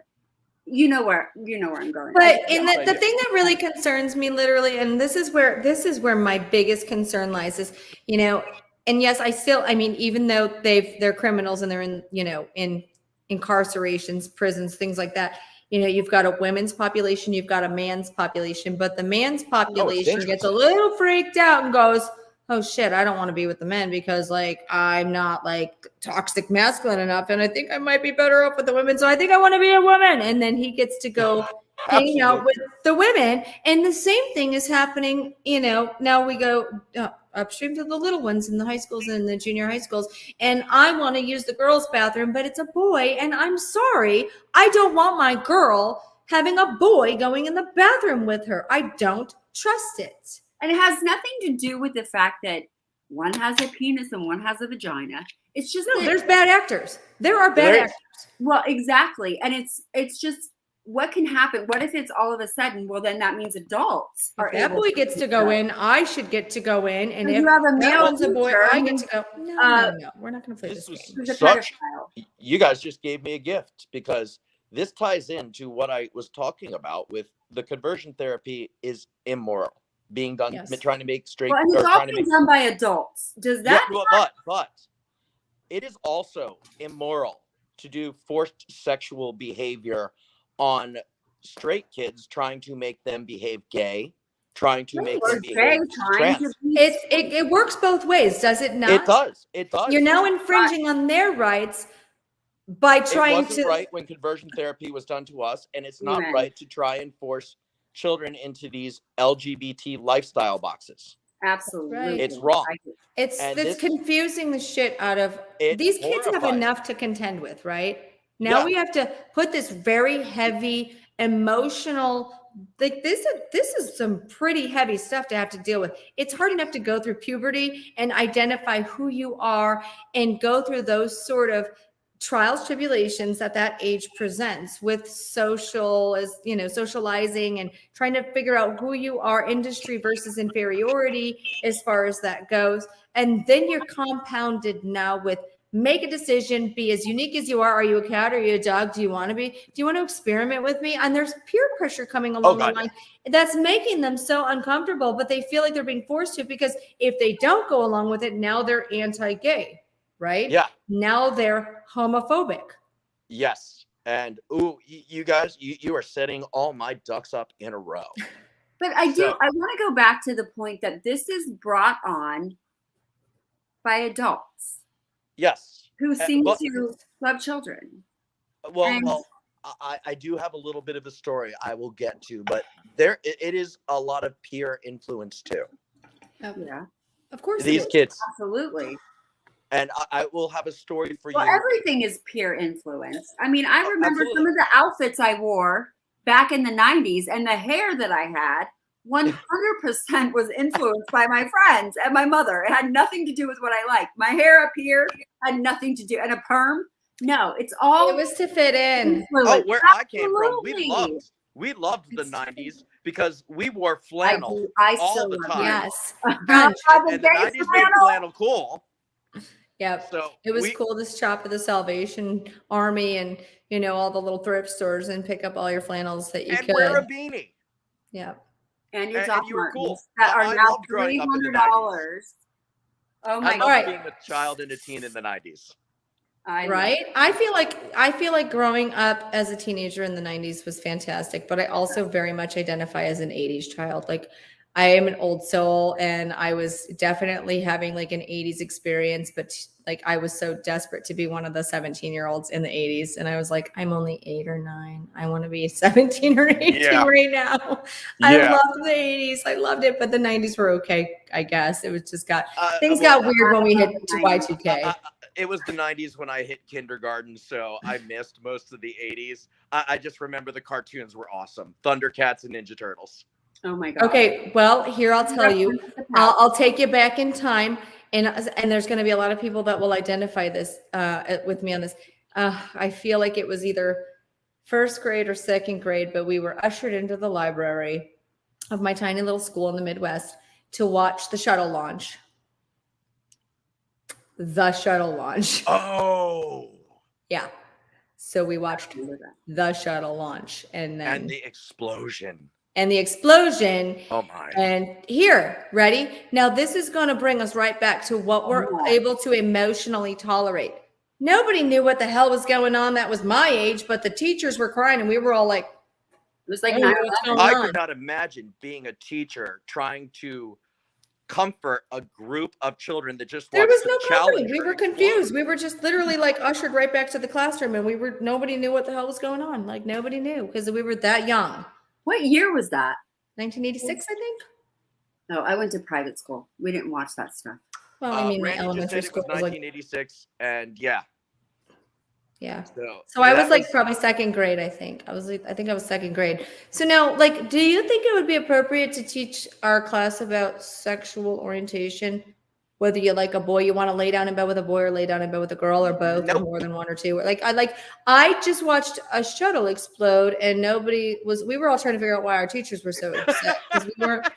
you know where I'm going. But in the thing that really concerns me, literally, and this is where my biggest concern lies, is, and yes, I mean, even though they're criminals and they're in, in incarcerations, prisons, things like that, you've got a women's population, you've got a man's population, but the man's population gets a little freaked out and goes, oh shit, I don't want to be with the men because like I'm not like toxic masculine enough, and I think I might be better off with the women, so I think I want to be a woman. And then he gets to go hang out with the women, and the same thing is happening. Now we go upstream to the little ones in the high schools and the junior high schools, and I want to use the girls' bathroom, but it's a boy, and I'm sorry, I don't want my girl having a boy going in the bathroom with her. I don't trust it. And it has nothing to do with the fact that one has a penis and one has a vagina. It's just there's bad actors. There are bad actors. Well, exactly. And it's just what can happen. What if it's all of a sudden? Well, then that means adults are that boy gets to go in. I should get to go in. And if you have a male one's a boy, I get to go. No. We're not going to play this game. You guys just gave me a gift, because this ties into what I was talking about with the conversion therapy is immoral. Being done, trying to make straight. Well, and it's often done by adults. Does that? Yeah, but it is also immoral to do forced sexual behavior on straight kids, trying to make them behave gay, trying to make them behave trans. It works both ways, does it not? It does. It does. You're now infringing on their rights by trying to. It wasn't right when conversion therapy was done to us, and it's not right to try and force children into these LGBT lifestyle boxes. Absolutely. Right. It's wrong. It's confusing the shit out of these kids. Have enough to contend with, right? Now we have to put this very heavy emotional, like this is some pretty heavy stuff to have to deal with. It's hard enough to go through puberty and identify who you are and go through those sort of trials, tribulations that age presents with socializing and trying to figure out who you are, industry versus inferiority as far as that goes. And then you're compounded now with make a decision, be as unique as you are. Are you a cat? Are you a dog? Do you want to experiment with me? And there's peer pressure coming along the line that's making them so uncomfortable, but they feel like they're being forced to, because if they don't go along with it, now they're anti-gay. Right? Yeah. Now they're homophobic. Yes. And you guys, you are setting all my ducks up in a row. But I want to go back to the point that this is brought on by adults. Yes. Who seem to love children. Well, I do have a little bit of a story I will get to, but it is a lot of peer influence too. Yeah. Of course. These kids. Absolutely. And I will have a story for you. Well, everything is peer influence. I mean, I remember some of the outfits I wore back in the 90s, and the hair that I had 100% was influenced by my friends and my mother. It had nothing to do with what I liked. My hair up here had nothing to do, and a perm. No, it was to fit in. Oh, where I came from, we loved the 90s because we wore flannel all the time. Yes. And the 90s made flannel cool. Yep. So it was cool to shop at the Salvation Army and, all the little thrift stores and pick up all your flannels that you could. And wear a beanie. Yeah. And your Doc you were Martens cool. that are now $300. Oh my God. I loved being a child and a teen in the 90s. I feel like growing up as a teenager in the 90s was fantastic, but I also very much identify as an 80s child. Like, I am an old soul, and I was definitely having like an 80s experience, but like I was so desperate to be one of the 17-year-olds in the 80s. And I was like, I'm only 8 or 9. I want to be 17 or 18 right now. I loved the 80s. I loved it, but the 90s were okay, I guess. It was just things got weird when we hit to Y2K. it was the 90s when I hit kindergarten, so I missed most of the 80s. I just remember the cartoons were awesome. Thundercats and Ninja Turtles. Oh my god. Okay, well, here I'll tell you. I'll take you back in time, and there's going to be a lot of people that will identify this with me on this. I feel like it was either first grade or second grade, but we were ushered into the library of my tiny little school in the Midwest to watch the shuttle launch. The shuttle launch. Oh. Yeah. So we watched the shuttle launch, and the explosion. And the explosion. Oh my. And here, ready? Now this is going to bring us right back to what we're able to emotionally tolerate. Nobody knew what the hell was going on. That was my age, but the teachers were crying, and we were all like, it was like, "Hey, what's going I on?" could not imagine being a teacher trying to comfort a group of children that just There watched was the no comforting. Challenger We were confused. We were just literally like ushered right back to the classroom, and nobody knew what the hell was going on. Like nobody knew because we were that young. What year was that? 1986, I think. No, I went to private school. We didn't watch that stuff. Well, I mean, Randy elementary just said school it was was 1986, and yeah. Yeah. So I was like probably second grade, I think. I think I was second grade. So now, like, do you think it would be appropriate to teach our class about sexual orientation? Whether you like a boy, you want to lay down in bed with a boy or lay down in bed with a girl or both or more than one or two. I just watched a shuttle explode and we were all trying to figure out why our teachers were so upset because we weren't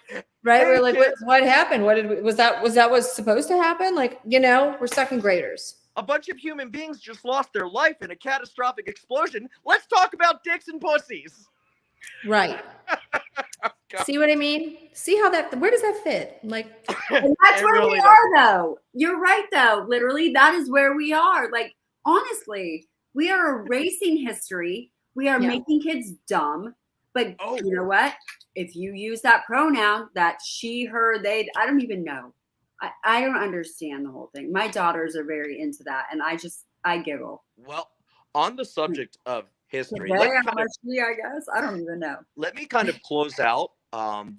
right. We're like, what happened? Was that what's supposed to happen? Like, we're second graders. A bunch of human beings just lost their life in a catastrophic explosion. Let's talk about dicks and pussies. Right. See what I mean? See where does that fit? Like, and that's where we are, though. You're right, though. Literally, that is where we are. Like, honestly, we are erasing history. We are making kids dumb. But you know what? If you use that pronoun, that she, her, they, I don't even know. I don't understand the whole thing. My daughters are very into that, and I giggle. Well, on the subject of history, I guess I don't even know. Let me kind of close out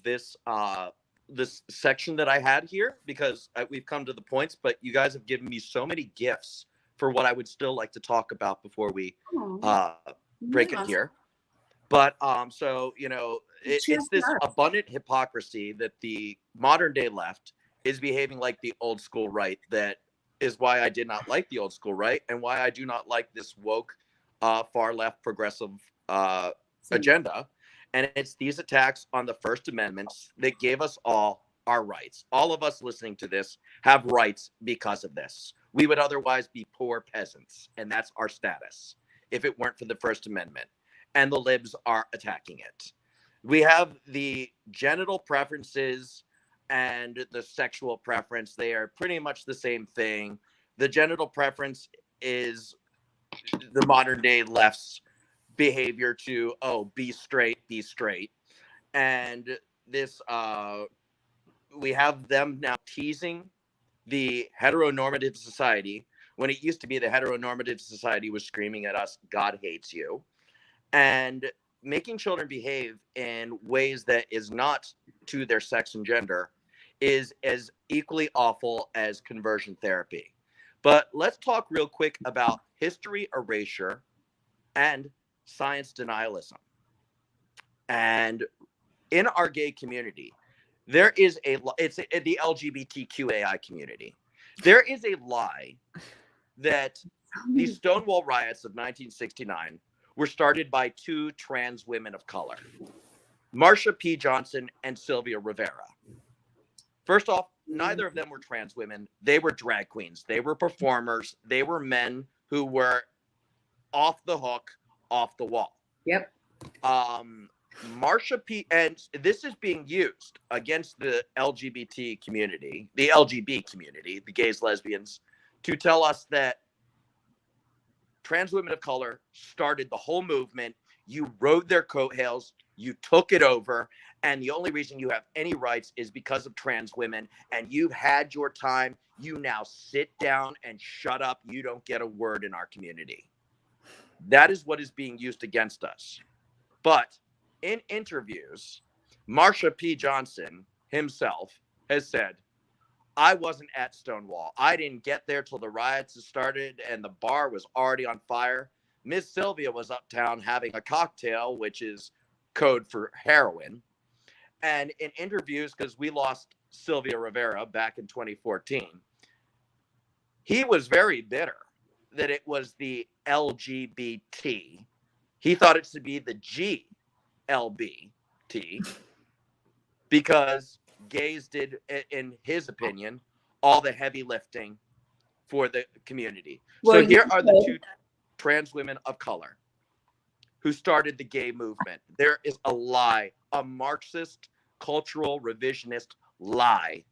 this section that I had here because we've come to the points, but you guys have given me so many gifts for what I would still like to talk about before we break it here. But so it's this abundant hypocrisy that the modern day left is behaving like the old school right. That is why I did not like the old school right and why I do not like this woke far left progressive agenda. And it's these attacks on the First Amendment that gave us all our rights. All of us listening to this have rights because of this. We would otherwise be poor peasants, and that's our status if it weren't for the First Amendment. And the libs are attacking it. We have the genital preferences and the sexual preference. They are pretty much the same thing. The genital preference is the modern day left's behavior to, be straight. And this, we have them now teasing the heteronormative society when it used to be the heteronormative society was screaming at us, God hates you. And making children behave in ways that is not to their sex and gender is as equally awful as conversion therapy. But let's talk real quick about history erasure and science denialism. And in our gay community, there is the LGBTQAI community. There is a lie that the Stonewall riots of 1969 were started by two trans women of color, Marsha P. Johnson and Sylvia Rivera. First off, neither of them were trans women. They were drag queens. They were performers. They were men who were off the hook, off the wall. Yep. Marsha P. And this is being used against the LGBT community, the LGB community, the gays, lesbians, to tell us that trans women of color started the whole movement. You rode their coattails. You took it over. And the only reason you have any rights is because of trans women. And you've had your time. You now sit down and shut up. You don't get a word in our community. That is what is being used against us. But in interviews, Marsha P. Johnson himself has said, I wasn't at Stonewall. I didn't get there till the riots had started and the bar was already on fire. Miss Sylvia was uptown having a cocktail, which is code for heroin. And in interviews, because we lost Sylvia Rivera back in 2014, he was very bitter that it was the LGBT. He thought it should be the GLBT because gays did, in his opinion, all the heavy lifting for the community. Well, So here are the two trans women of color who started the gay movement. There is a lie, a Marxist, cultural, revisionist lie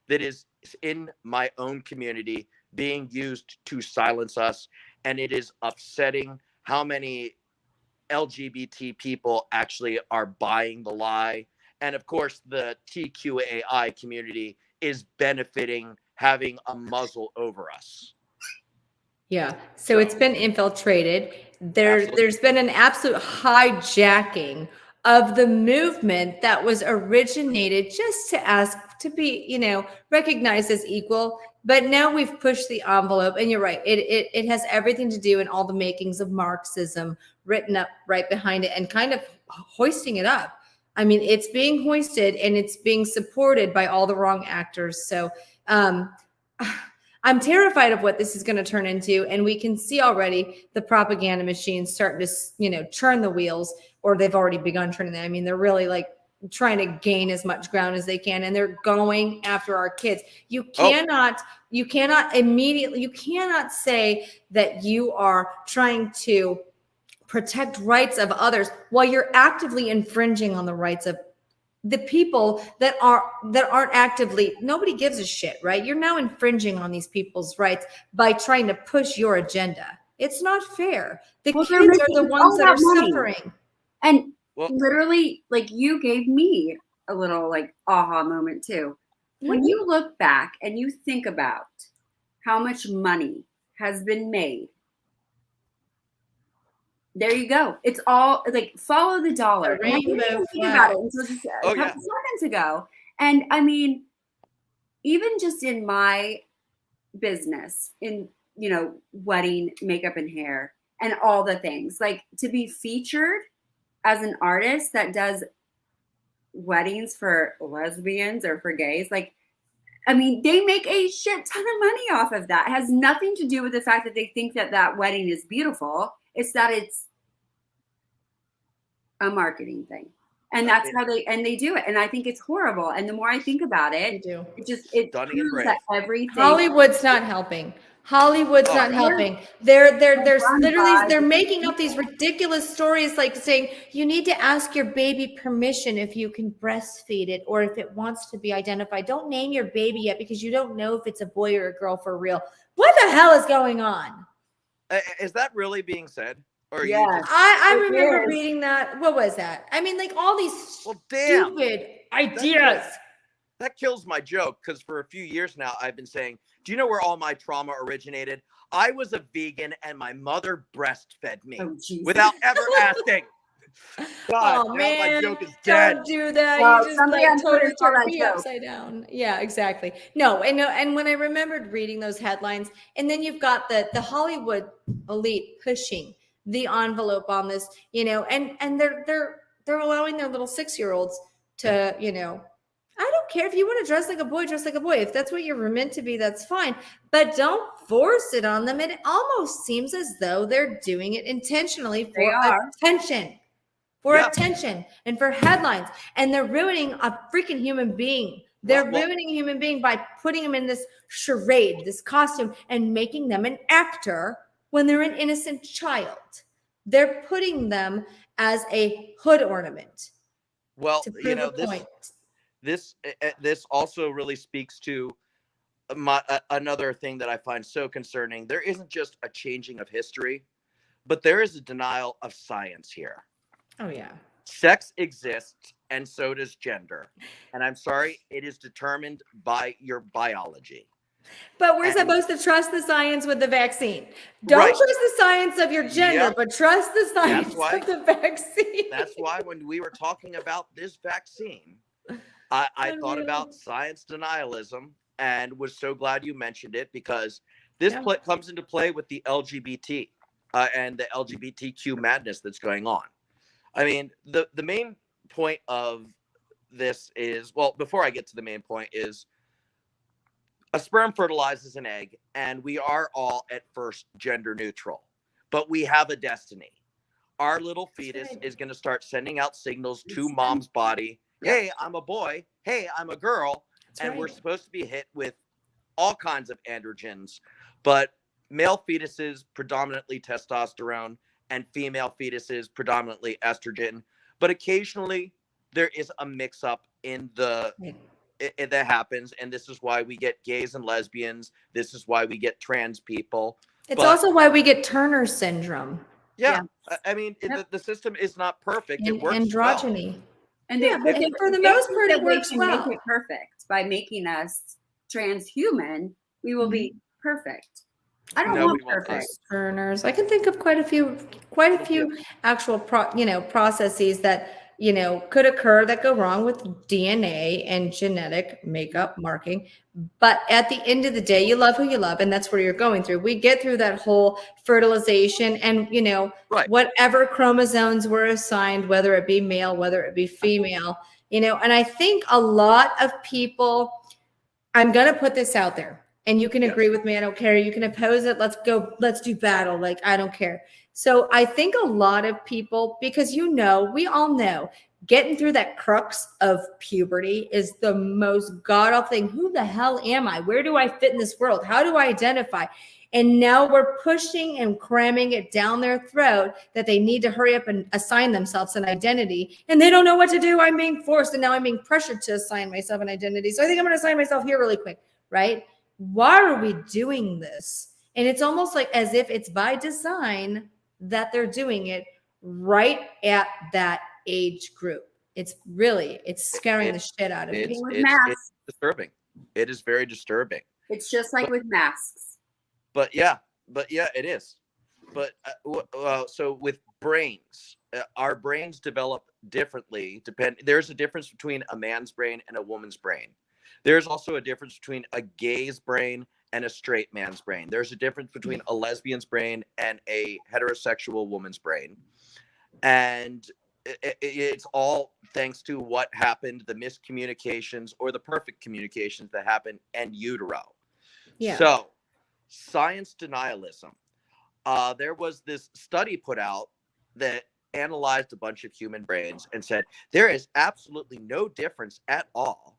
that is in my own community being used to silence us. And it is upsetting how many LGBT people actually are buying the lie. And of course, the TQAI community is benefiting having a muzzle over us. Yeah. So it's been infiltrated. There's been an absolute hijacking of the movement that was originated just to ask to be, recognized as equal. But now we've pushed the envelope, and you're right. It has everything to do in all the makings of Marxism written up right behind it and kind of hoisting it up. I mean, it's being hoisted and it's being supported by all the wrong actors. So, I'm terrified of what this is going to turn into. And we can see already the propaganda machine starting to, churn the wheels, or they've already begun turning them. I mean, they're really like trying to gain as much ground as they can. And they're going after our kids. You cannot say that you are trying to protect rights of others while you're actively infringing on the rights of the people that aren't actively. Nobody gives a shit, right? You're now infringing on these people's rights by trying to push your agenda. It's not fair. The kids are the ones that are suffering. And literally, like, you gave me a little like aha moment too. When you look back and you think about how much money has been made, there you go. It's all like follow the dollar. The rainbow I didn't think about it until just a couple seconds ago. And I mean, even just in my business, in wedding makeup and hair and all the things, like to be featured as an artist that does weddings for lesbians or for gays, like, I mean, they make a shit ton of money off of that. It has nothing to do with the fact that they think that that wedding is beautiful. It's that it's a marketing thing. And that's how they do it. And I think it's horrible. And the more I think about it, it proves that everything. Hollywood's not helping. They're making up these ridiculous stories, like saying you need to ask your baby permission if you can breastfeed it or if it wants to be identified. Don't name your baby yet because you don't know if it's a boy or a girl for real. What the hell is going on? Is that really being said? Or yes. I remember reading that. What was that? I mean, like all these stupid ideas. That kills my joke, because for a few years now, I've been saying, do you know where all my trauma originated? I was a vegan and my mother breastfed me without ever asking. God, now my joke is dead. Don't do that. You just totally turned me upside down. Yeah, exactly. No, and when I remembered reading those headlines, and then you've got the Hollywood elite pushing the envelope on this, and they're allowing their little 6-year-olds to, I don't care if you want to dress like a boy, dress like a boy. If that's what you're meant to be, that's fine. But don't force it on them. It almost seems as though they're doing it intentionally for attention. Attention and for headlines. And they're ruining a freaking human being. They're ruining a human being by putting them in this charade, this costume, and making them an actor when they're an innocent child. They're putting them as a hood ornament. Well, this also really speaks to another thing that I find so concerning. There isn't just a changing of history, but there is a denial of science here. Oh, yeah. Sex exists, and so does gender. And I'm sorry, it is determined by your biology. But we're supposed to trust the science with the vaccine. Don't trust the science of your gender, but trust the science of the vaccine. That's why when we were talking about this vaccine, I thought about science denialism and was so glad you mentioned it, because this Yeah. comes into play with the LGBT and the LGBTQ madness that's going on. I mean, the main point of this is, well, before I get to the main point, is a sperm fertilizes an egg, and we are all at first gender neutral, but we have a destiny. Our little fetus right. is going to start sending out signals to It's mom's body. Yeah. Hey, I'm a boy. Hey, I'm a girl. That's And we're right. supposed to be hit with all kinds of androgens, but male fetuses predominantly testosterone and female fetuses predominantly estrogen. But occasionally there is a mix up in the Right. that happens, and this is why we get gays and lesbians. This is why we get trans people. It's But also why we get Turner syndrome yeah, Yeah. I mean, Yep. the system is not perfect. It and works well. androgyny. And Yeah, but they, for the they most think part, that it they works can well. make it perfect by making us transhuman. We will be perfect. I don't No, want we won't. perfect. Turners. I can think of quite a few actual processes that could occur that go wrong with DNA and genetic makeup marking. But at the end of the day, you love who you love, and that's where you're going through. We get through that whole fertilization, and Right. whatever chromosomes were assigned, whether it be male, whether it be female, and I think a lot of people. I'm going to put this out there, and you can agree with me. I don't care. You can oppose it. Let's go. Let's do battle. Like, I don't care. So I think a lot of people, because we all know getting through that crux of puberty is the most god awful thing. Who the hell am I? Where do I fit in this world? How do I identify? And now we're pushing and cramming it down their throat that they need to hurry up and assign themselves an identity. And they don't know what to do. I'm being forced, and now I'm being pressured to assign myself an identity. So I think I'm going to assign myself here really quick, right? Why are we doing this? And it's almost like as if it's by design that they're doing it right at that age group. It's scaring the shit out of me. It's disturbing. It is very disturbing. It's just like with masks. But yeah, it is. But so with brains, our brains develop differently. There's a difference between a man's brain and a woman's brain. There's also a difference between a gay's brain and a straight man's brain. There's a difference between a lesbian's brain and a heterosexual woman's brain. And it's all thanks to what happened, the miscommunications or the perfect communications that happened in utero. Yeah. So science denialism. There was this study put out that analyzed a bunch of human brains and said there is absolutely no difference at all.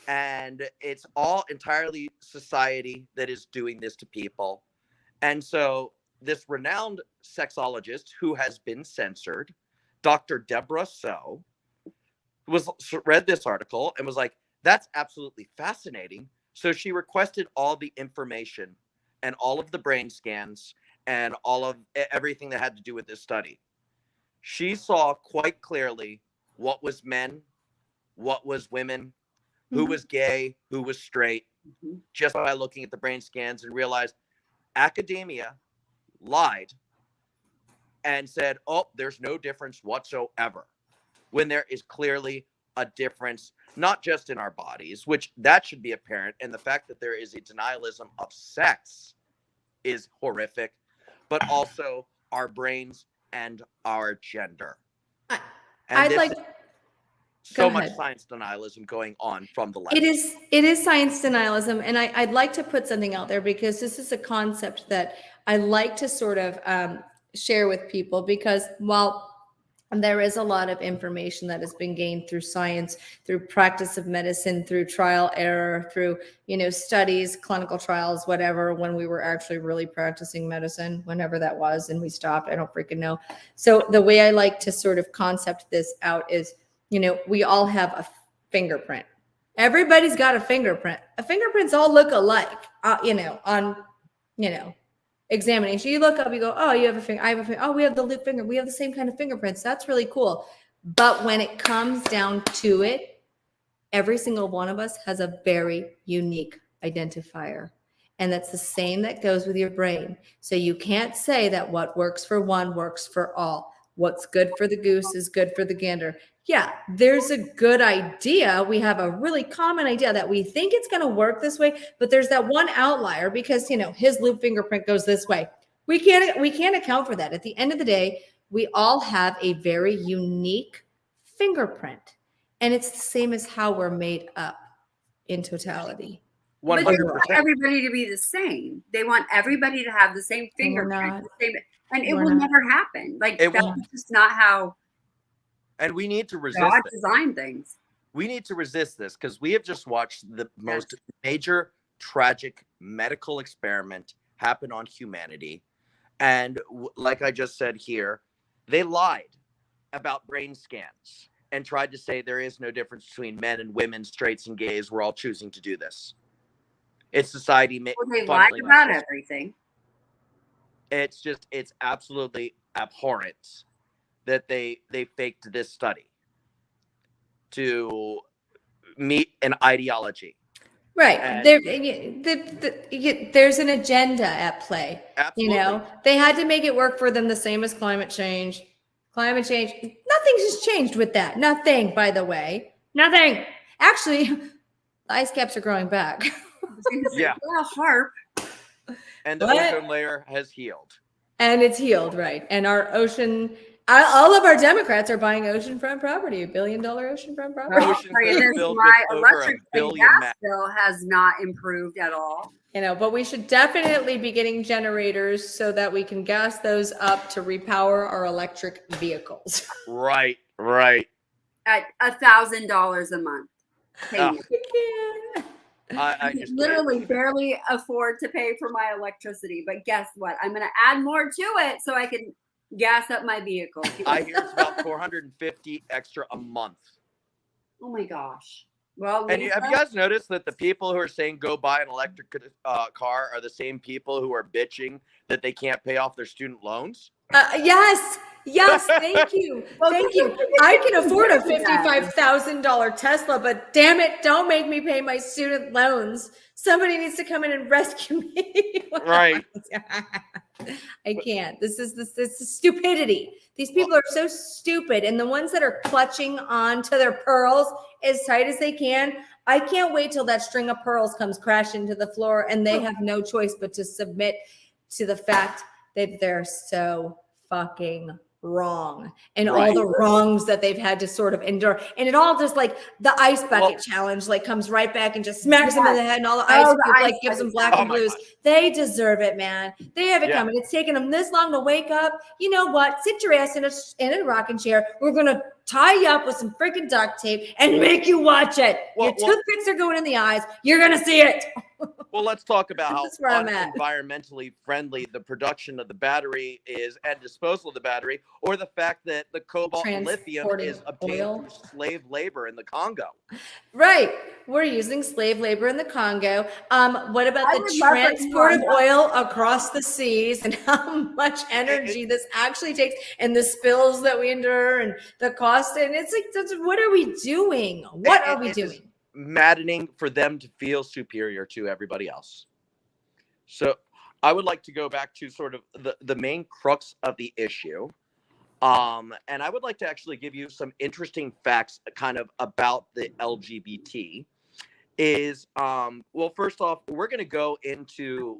And it's all entirely society that is doing this to people. And so this renowned sexologist who has been censored, Dr. Deborah So, read this article and was like, that's absolutely fascinating. So she requested all the information and all of the brain scans and all of everything that had to do with this study. She saw quite clearly what was men, what was women, who was gay, who was straight, just by looking at the brain scans, and realized academia lied and said, oh, there's no difference whatsoever, when there is clearly a difference, not just in our bodies, which that should be apparent. And the fact that there is a denialism of sex is horrific, but also our brains and our gender. And I'd like so much science denialism going on from the left. It is science denialism, and I'd like to put something out there, because this is a concept that I like to sort of share with people, because while there is a lot of information that has been gained through science, through practice of medicine, through trial error, through studies, clinical trials, whatever, when we were actually really practicing medicine, whenever that was, and we stopped, I don't freaking know. So the way I like to sort of concept this out is, we all have a fingerprint. Everybody's got a fingerprint. Fingerprints all look alike, on examination. You look up, you go, oh, you have a finger, I have a finger. Oh, we have the lip finger. We have the same kind of fingerprints. That's really cool. But when it comes down to it, every single one of us has a very unique identifier. And that's the same that goes with your brain. So you can't say that what works for one works for all. What's good for the goose is good for the gander. yeah, there's a good idea. We have a really common idea that we think it's going to work this way, but there's that one outlier because, you know, his loop fingerprint goes this way. We can't account for that. At the end of the day, we all have a very unique fingerprint, and it's the same as how we're made up in totality. But they 100%. want everybody to be the same. They want everybody to have the same And we're fingerprint, not. the same, and it We're will not. never happen. Like It that's won't. just not how And we need to resist God it. designed things. We need to resist this because we have just watched the most major tragic medical experiment happen on humanity. And like I just said here, they lied about brain scans and tried to say there is no difference between men and women, straights and gays. We're all choosing to do this. It's society. Well, they lied about everything. It's absolutely abhorrent that they faked this study to meet an ideology. Right. And- There's an agenda at play. Absolutely. You know, they had to make it work for them the same as climate change. Climate change, nothing has changed with that. Nothing, by the way. Nothing. Actually, the ice caps are growing back. Yeah. Well, harp. And the What? ozone layer has healed. And it's healed, right? And our ocean, all of our Democrats are buying oceanfront property, $1 billion oceanfront property. Well, Oceans for you, that are this, filled my with over a electric and billion gas ma- bill has not improved at all. You know, but we should definitely be getting generators so that we can gas those up to repower our electric vehicles. Right. At $1,000 a month. payment. I just Literally barely afford to pay for my electricity, but guess what? I'm going to add more to it so I can gas up my vehicle. I hear it's about $450 extra a month. Oh my gosh. Well, And Lisa, have you guys noticed that the people who are saying go buy an electric car are the same people who are bitching that they can't pay off their student loans? Yes, thank you. Thank you. I can afford a $55,000 Tesla, but damn it, don't make me pay my student loans. Somebody needs to come in and rescue me. Right. I can't. This is stupidity. These people are so stupid. And the ones that are clutching on to their pearls as tight as they can, I can't wait till that string of pearls comes crashing to the floor and they have no choice but to submit to the fact that they're so fucking wrong and all the wrongs that they've had to sort of endure. And it all just like the ice bucket challenge, like comes right back and just smacks them in the head and all the ice cube, like gives them black and blues. They deserve it, man. They have it coming. It's taken them this long to wake up. You know what? Sit your ass in a rocking chair. We're going to tie you up with some freaking duct tape and make you watch it. Your toothpicks are going in the eyes. You're going to see it. Well, let's talk about how That's where I'm at. environmentally friendly the production of the battery is and disposal of the battery, or the fact that the cobalt and lithium is obtained through slave labor in the Congo. Right. We're using slave labor in the Congo. What about the transport of oil across the seas and how much energy this actually takes and the spills that we endure and the cost? And it's like, what are we doing? What are we doing? Maddening for them to feel superior to everybody else. So I would like to go back to sort of the main crux of the issue. And I would like to actually give you some interesting facts kind of about the LGBT is, well, first off, we're going to go into,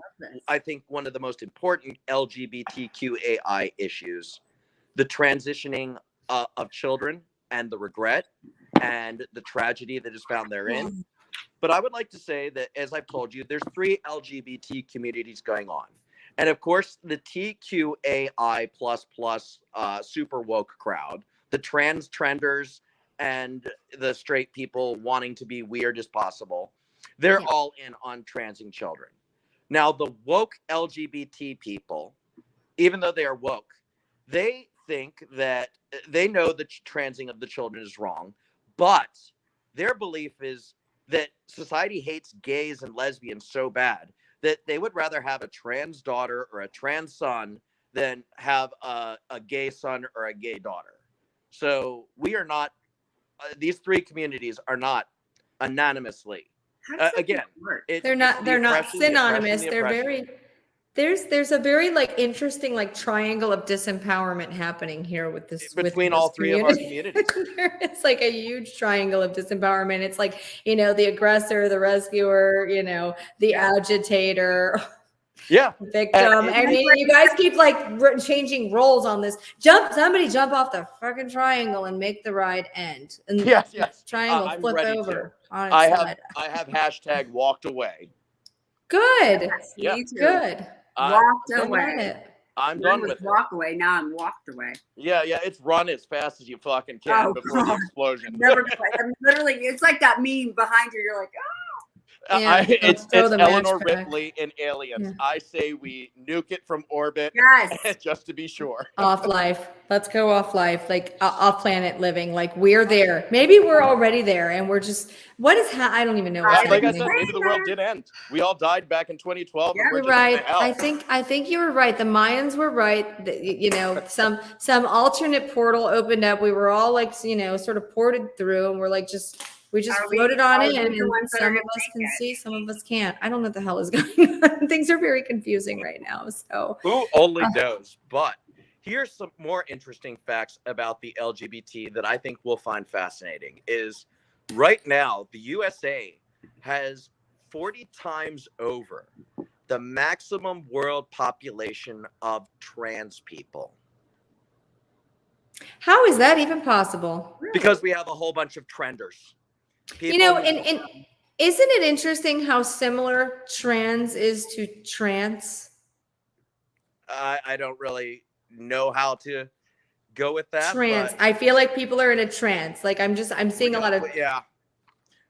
I think, one of the most important LGBTQAI issues, the transitioning of children and the regret and the tragedy that is found therein. But I would like to say that, as I've told you, there's 3 LGBT communities going on. And of course, the TQAI super woke crowd, the trans trenders and the straight people wanting to be weird as possible, they're all in on transing children. Now, the woke LGBT people, even though they are woke, they think that they know that transing of the children is wrong, but their belief is that society hates gays and lesbians so bad that they would rather have a trans daughter or a trans son than have a gay son or a gay daughter. So we are not, these 3 communities are not anonymously. Again, they're not synonymous. They're There's a very like interesting like triangle of disempowerment happening here with this Between within all this three of our community. communities. There is like a huge triangle of disempowerment. It's like, the aggressor, the rescuer, the agitator, Yeah. victim. I mean, you guys keep like changing roles on this. Somebody jump off the fucking triangle and make the ride end. And Yes. triangle I'm flip ready over to. on its I side. have hashtag walked away. Good. Yes, Yeah. me too. Good. Walked I away. love it. I'm Mine done was with it. walk away. Now I'm walked away. Yeah, it's run as fast as you fucking can Oh, before the God. explosion. Never. I'm literally. It's like that meme behind you. You're like, Yeah, It's throw the match Eleanor back. Ripley in Aliens. Yeah. I say we nuke it from orbit, yes. just to be sure. Off life. Let's go off life, like off planet living. Like we're there. Maybe we're already there, and we're just I don't even know what's Like I happening. said, maybe the world did end. We all died back in 2012, and we're You're just right. in hell. I think you were right. The Mayans were right. Some alternate portal opened up. We were all like, sort of ported through, and we're like we just floated on in, and some of us can see, some of us can't. I don't know what the hell is going on. Things are very confusing right now. So Who only knows? But here's some more interesting facts about the LGBT that I think we'll find fascinating. Is right now the USA has 40 times over the maximum world population of trans people. how is that even possible? Because we have a whole bunch of trenders. And isn't it interesting how similar trans is to trance? I don't really know how to go with that. Trance. But I feel like people are in a trance. Like I'm seeing a lot of. Yeah.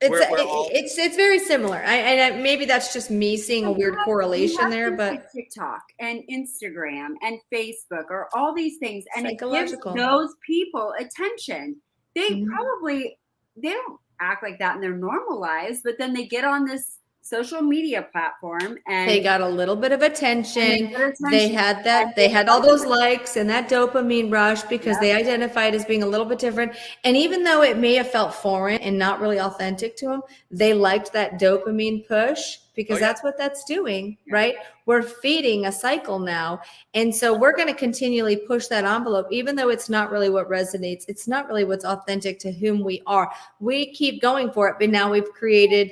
It's very similar. Maybe that's just me seeing a weird correlation there, but like TikTok and Instagram and Facebook or all these things, and it gives Psychological. those people attention. They Mhm. they don't act like that in their normal lives, but then they get on this social media platform and they got a little bit of attention. They had And they had all those likes and that dopamine rush because they identified as being a little bit different. And even though it may have felt foreign and not really authentic to them, they liked that dopamine push because that's what that's doing, right? We're feeding a cycle now. And so we're going to continually push that envelope, even though it's not really what resonates. It's not really what's authentic to whom we are. We keep going for it, but now we've created,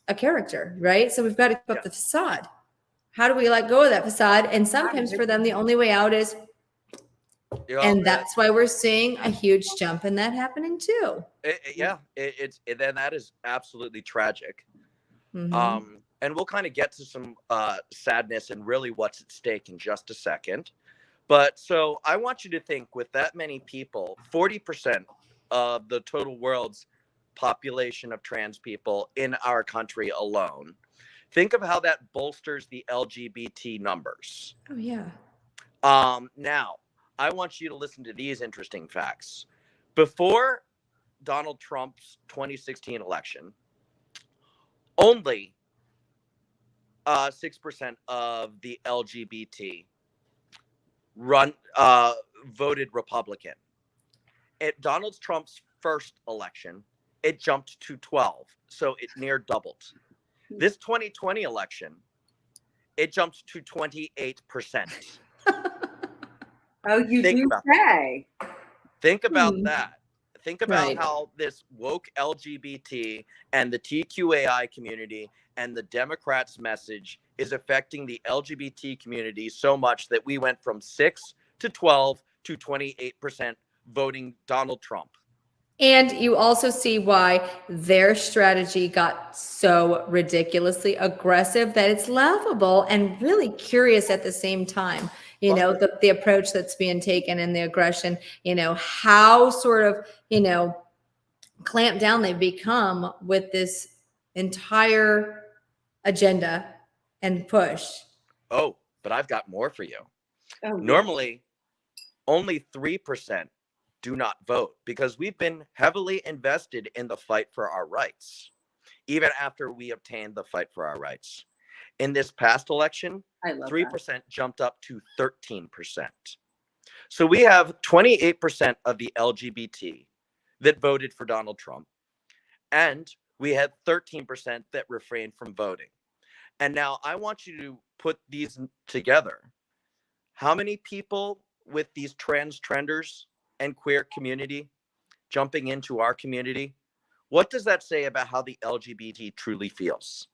a character, right? So we've got to keep up the facade. How do we let go of that facade? And sometimes for them, the only way out is, and that's why we're seeing a huge jump in that happening too. Then that is absolutely tragic. Mm-hmm. And we'll kind of get to some sadness and really what's at stake in just a second. But so I want you to think, with that many people, 40% of the total world's population of trans people in our country alone. Think of how that bolsters the LGBT numbers. Oh, yeah. Now, I want you to listen to these interesting facts. Before Donald Trump's 2016 election, only 6% of the LGBT voted Republican. At Donald Trump's first election, it jumped to 12, so it near doubled. This 2020 election, it jumped to 28%. Oh, you do say. Think about that. Think about how this woke LGBT and the TQAI community and the Democrats' message is affecting the LGBT community so much that we went from 6 to 12 to 28% voting Donald Trump. And you also see why their strategy got so ridiculously aggressive that it's laughable and really curious at the same time. The approach that's being taken and the aggression, how sort of, clamped down they've become with this entire agenda and push. Oh, but I've got more for you. Oh, Normally, only 3% do not vote because we've been heavily invested in the fight for our rights, even after we obtained the fight for our rights. In this past election, 3% jumped up to 13%. So we have 28% of the LGBT that voted for Donald Trump, and we had 13% that refrained from voting. And now I want you to put these together. How many people with these trans trenders and queer community jumping into our community? What does that say about how the LGBT truly feels?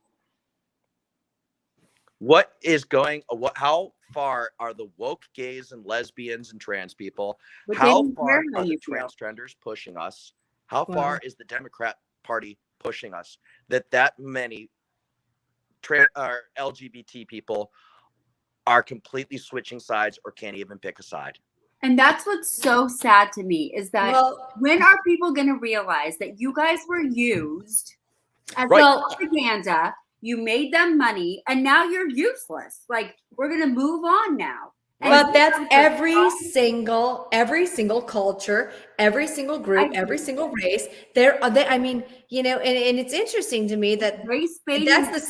What is going, how far are the woke gays and lesbians and trans people? But they How don't care far how are the you feel. transgenders pushing us? How Wow. far is the Democrat Party pushing us? That many LGBT people are completely switching sides or can't even pick a side. And that's what's so sad to me is that Well, when are people going to realize that you guys were used as Right. propaganda? You made them money, and now you're useless. Like, we're going to move on now. but And that's every single culture, every single group, I every see. single race. I mean, and it's interesting to me that race baiting. that's the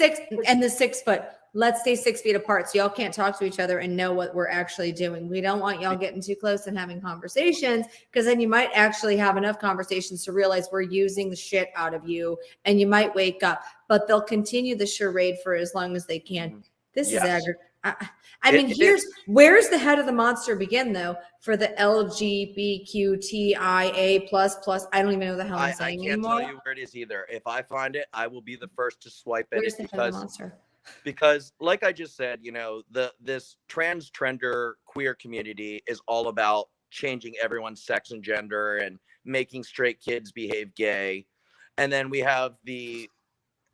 6 foot. Let's stay 6 feet apart so y'all can't talk to each other and know what we're actually doing. We don't want y'all getting too close and having conversations, because then you might actually have enough conversations to realize we're using the shit out of you, and you might wake up. But they'll continue the charade for as long as they can. This is Yes. I mean, where's the head of the monster begin though for the LGBTQIA plus. I don't even know the hell I'm I saying can't anymore. tell you where it is either. If I find it, I will be the first to swipe at Where's it the head of the monster? because like I just said, this trans trender queer community is all about changing everyone's sex and gender and making straight kids behave gay. And then we have the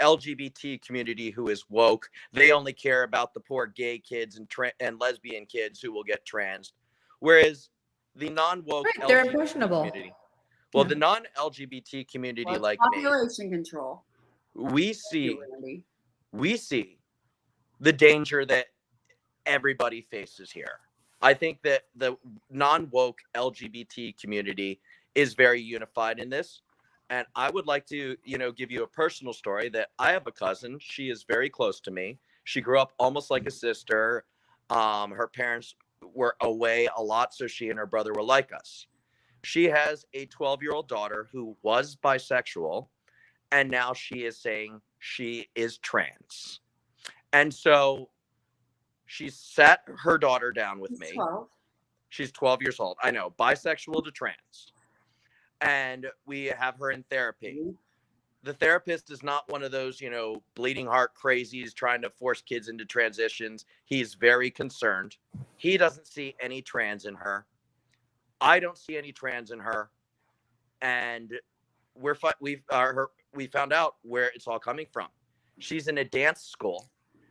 LGBT community who is woke. They only care about the poor gay kids and lesbian kids who will get trans. Whereas the non-woke Right, they're LGBT impressionable. community, well, Yeah. the non-LGBT community like me, population control. we see the danger that everybody faces here. I think that the non-woke LGBT community is very unified in this. And I would like to, give you a personal story that I have a cousin. She is very close to me. She grew up almost like a sister. Her parents were away a lot, so she and her brother were like us. She has a 12-year-old daughter who was bisexual, and now she is saying she is trans. And so she sat her daughter down with me. 12. She's 12 years old. I know, bisexual to trans. And we have her in therapy. The therapist is not one of those, bleeding heart crazies trying to force kids into transitions. He's very concerned. He doesn't see any trans in her. I don't see any trans in her. And we found out where it's all coming from. She's in a dance school,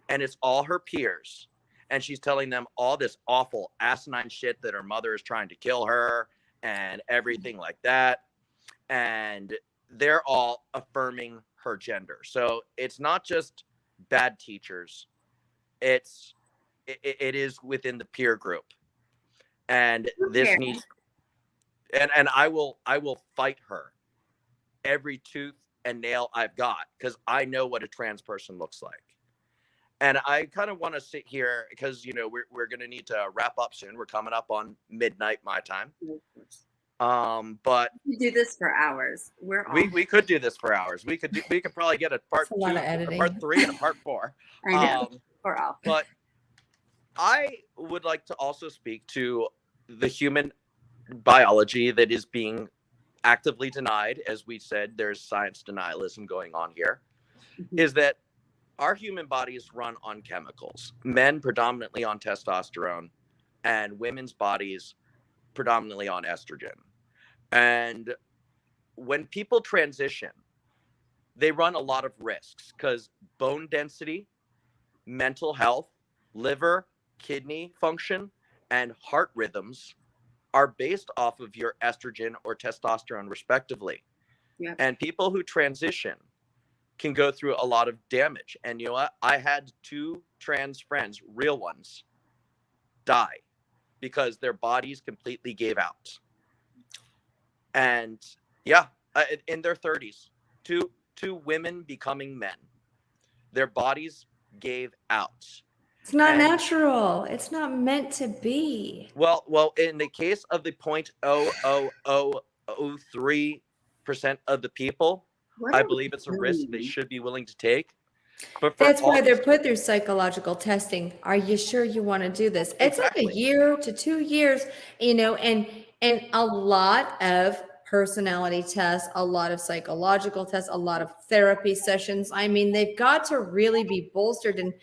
and it's all her peers. And she's telling them all this awful asinine shit that her mother is trying to kill her and everything like that. And they're all affirming her gender. So it's not just bad teachers. It is within the peer group. And this needs, and I will fight her every tooth and nail I've got, because I know what a trans person looks like. And I kind of want to sit here because, we're going to need to wrap up soon. We're coming up on midnight my time. But we could do this for hours. We could do this for hours. We could probably get a part 2, a part 3, and a part 4. I know. But I would like to also speak to the human biology that is being actively denied. As we said, there's science denialism going on here. Mm-hmm. Is that our human bodies run on chemicals, men predominantly on testosterone, and women's bodies predominantly on estrogen. And when people transition, they run a lot of risks because bone density, mental health, liver, kidney function, and heart rhythms are based off of your estrogen or testosterone, respectively. Yep. And people who transition can go through a lot of damage. And you know what? I had 2 trans friends, real ones, die because their bodies completely gave out. And yeah, in their 30s, two women becoming men, their bodies gave out. It's not natural. It's not meant to be. Well, in the case of the 0.00003% of the people, I believe it's a risk they should be willing to take. But for That's all why they're these put through psychological testing. Are you sure you want to do this? It's like a exactly. year to 2 years, and a lot of personality tests, a lot of psychological tests, a lot of therapy sessions. I mean, they've got to really be bolstered and,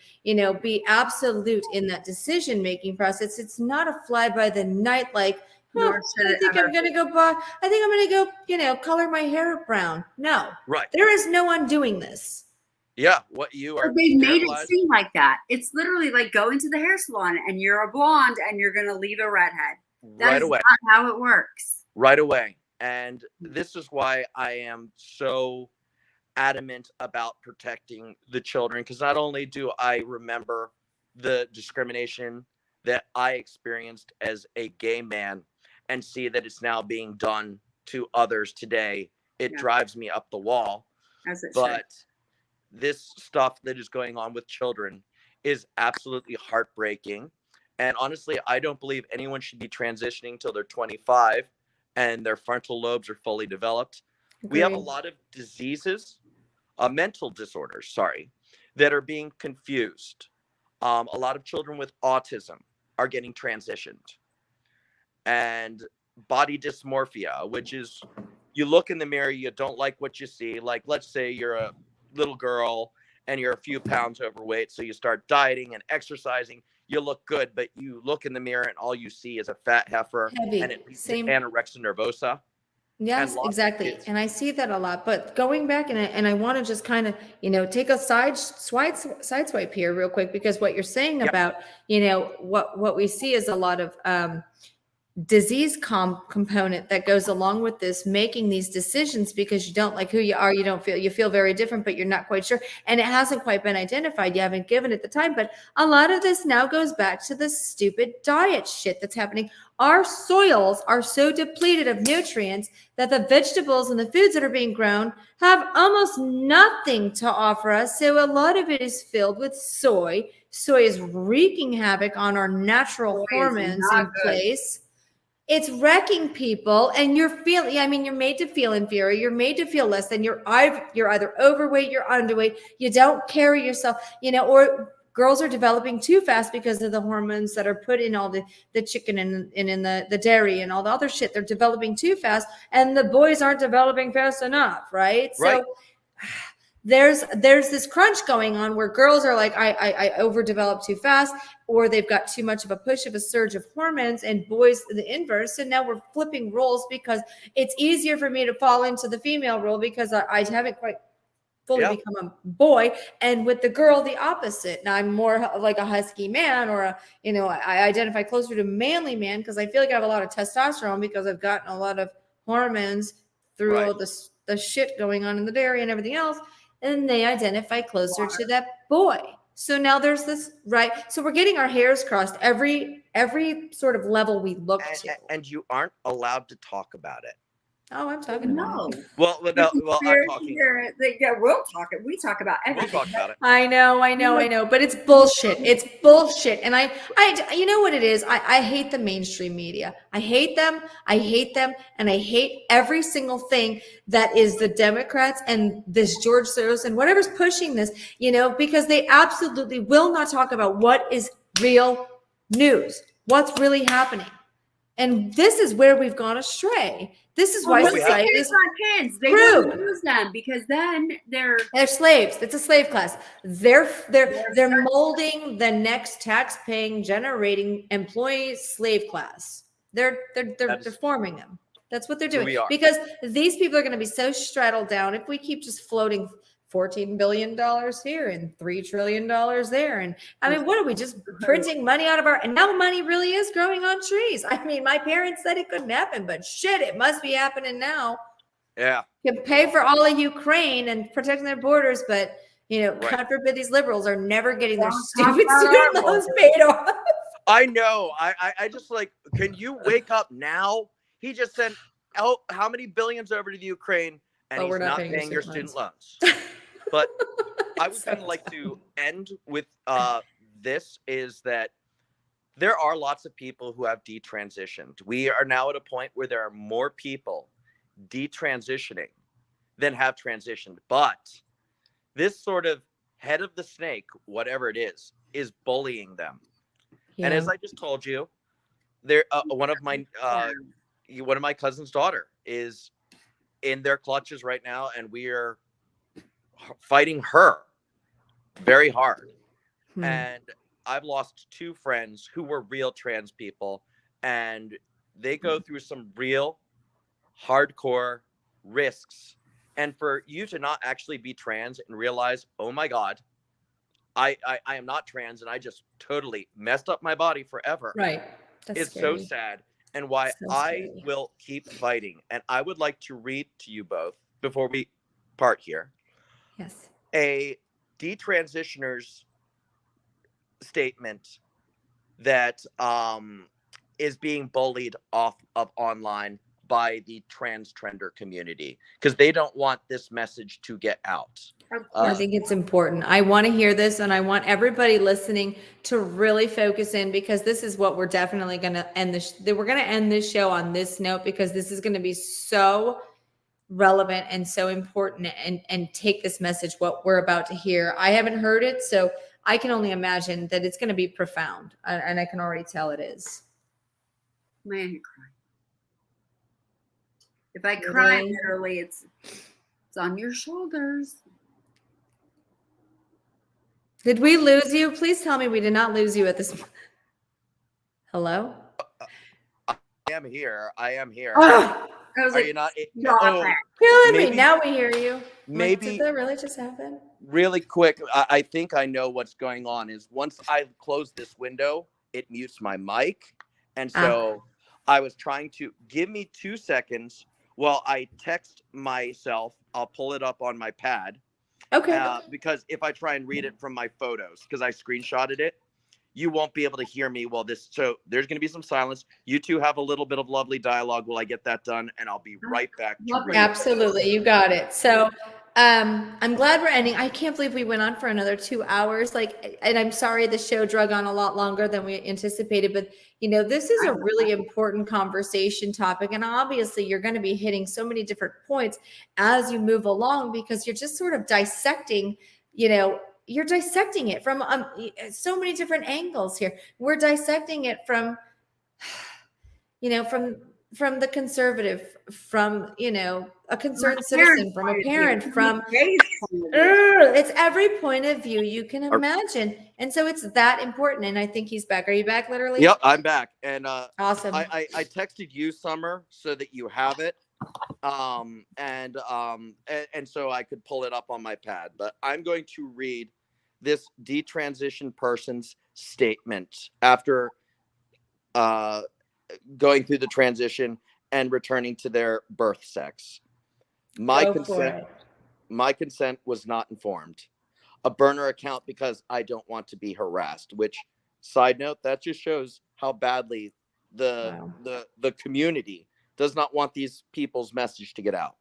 be absolute in that decision making process. It's not a fly by the night like, Nor oh, should I it think ever I'm going to go buy, I think I'm going to go, color my hair brown. No, Right. there is no undoing this. Yeah, what you But are they've made it sterilized. seem like that. It's literally like going to the hair salon and you're a blonde and you're going to leave a redhead. That Right is away. not how it works. Right away. And this is why I am so adamant about protecting the children, because not only do I remember the discrimination that I experienced as a gay man and see that it's now being done to others today, it Yeah. drives me up the wall. As it should. But this stuff that is going on with children is absolutely heartbreaking. And honestly, I don't believe anyone should be transitioning till they're 25 and their frontal lobes are fully developed. We have a Agreed. lot of diseases, mental disorders, sorry, that are being confused. A lot of children with autism are getting transitioned. And body dysmorphia, which is you look in the mirror, you don't like what you see. Like, let's say you're a little girl and you're a few pounds overweight, so you start dieting and exercising. You look good, but you look in the mirror and all you see is a fat heifer, Heavy. and it leads to Same. anorexia nervosa. Yes, lots of exactly. kids- And I see that a lot. But going back and I want to just kind of, take a sideswipe here real quick, because what you're saying Yep. about, what we see is a lot of disease component that goes along with this, making these decisions because you don't like who you are, you feel very different, but you're not quite sure, and it hasn't quite been identified, you haven't given it the time. But a lot of this now goes back to the stupid diet shit that's happening. Our soils are so depleted of nutrients that the vegetables and the foods that are being grown have almost nothing to offer us. So a lot of it is filled with soy. Soy is wreaking havoc on our natural Soy is hormones not in good. place. It's wrecking people, and you're made to feel inferior. You're made to feel less than. You're either overweight, you're underweight, you don't carry yourself, or girls are developing too fast because of the hormones that are put in all the chicken and in the dairy and all the other shit. They're developing too fast, and the boys aren't developing fast enough, right? Right. So there's this crunch going on where girls are like, I overdeveloped too fast, or they've got too much of a push of a surge of hormones, and boys the inverse. And now we're flipping roles because it's easier for me to fall into the female role because I haven't quite fully become a boy, and with the girl the opposite. Now I'm more like a husky man, or I identify closer to manly man because I feel like I have a lot of testosterone because I've gotten a lot of hormones through all this the shit going on in the dairy and everything else, and they identify closer to that boy. So now there's this, right? So we're getting our hairs crossed every sort of level we look to. And you aren't allowed to talk about it. Oh, I'm talking about it. Well, no, well, I'm talking. We'll talk. We talk about everything. We'll talk about it. I know, but it's bullshit. It's bullshit. And I, you know what it is? I hate the mainstream media. I hate them. And I hate every single thing that is the Democrats and this George Soros and whatever's pushing this, because they absolutely will not talk about what is real news, what's really happening. And this is where we've gone astray. This is why society is on kids. They don't use them because then they're slaves. It's a slave class. They're molding the next tax-paying, generating employee slave class. They're forming them. That's what they're doing. Because these people are going to be so straddled down if we keep just floating $14 billion here and $3 trillion there. And I mean, what are we just printing money out of and now money really is growing on trees. I mean, my parents said it couldn't happen, but shit, it must be happening now. Yeah. You can pay for all of Ukraine and protecting their borders, but God forbid these liberals are never getting their stupid student loans paid off. I know. I just like, can you wake up now? He just sent how many billions over to the Ukraine, and he's not paying your student loans. But I would kind of like to end with this is that there are lots of people who have detransitioned. We are now at a point where there are more people detransitioning than have transitioned. But this sort of head of the snake, whatever it is bullying them. And Yeah. as I just told you, there one of my cousin's daughter is in their clutches right now, and we are fighting her very hard. Hmm. And I've lost 2 friends who were real trans people, and they go through some real hardcore risks. And for you to not actually be trans and realize, oh my God, I am not trans and I just totally messed up my body forever. Right. That's It's so scary. sad, and why So I scary. will keep fighting. And I would like to read to you both before we part here Yes. a detransitioner's statement that is being bullied off of online by the trans trender community because they don't want this message to get out. I think it's important. I want to hear this, and I want everybody listening to really focus in, because this is what we're definitely going to end this. We're going to end this show on this note, because this is going to be so relevant and so important, and take this message, what we're about to hear. I haven't heard it, so I can only imagine that it's going to be profound, and I can already tell it is. Man, you cry. If I cry, Literally. literally, it's on your shoulders. Did we lose you? Please tell me we did not lose you at this. Hello? I am here. Oh, I was Are like, you not? stop it. killing me. Maybe- Now we hear you. maybe- Did that really just happen? Really quick, I think I know what's going on. Is once I close this window, it mutes my mic, and so I was trying to give me 2 seconds while I text myself. I'll pull it up on my pad. Okay. Because if I try and read it from my photos, because I screenshotted it, you won't be able to hear me while this. So there's going to be some silence. You two have a little bit of lovely dialogue while I get that done, and I'll be right back. Absolutely. You got it. So I'm glad we're ending. I can't believe we went on for another 2 hours. And I'm sorry the show drug on a lot longer than we anticipated, but this is a really important conversation topic. And obviously you're going to be hitting so many different points as you move along, because you're just sort of dissecting, you're dissecting it from so many different angles here. We're dissecting it from from the conservative, from a concerned citizen, from a parent, from it's every point of view you can imagine. And so it's that important. And I think he's back. Are you back, literally? Yep, I'm back. And Awesome. I texted you, Summer, so that you have it. And so I could pull it up on my pad. But I'm going to read this detransition person's statement after going through the transition and returning to their birth sex. My consent was not informed. A burner account because I don't want to be harassed, which, side note, that just shows how badly the community does not want these people's message to get out.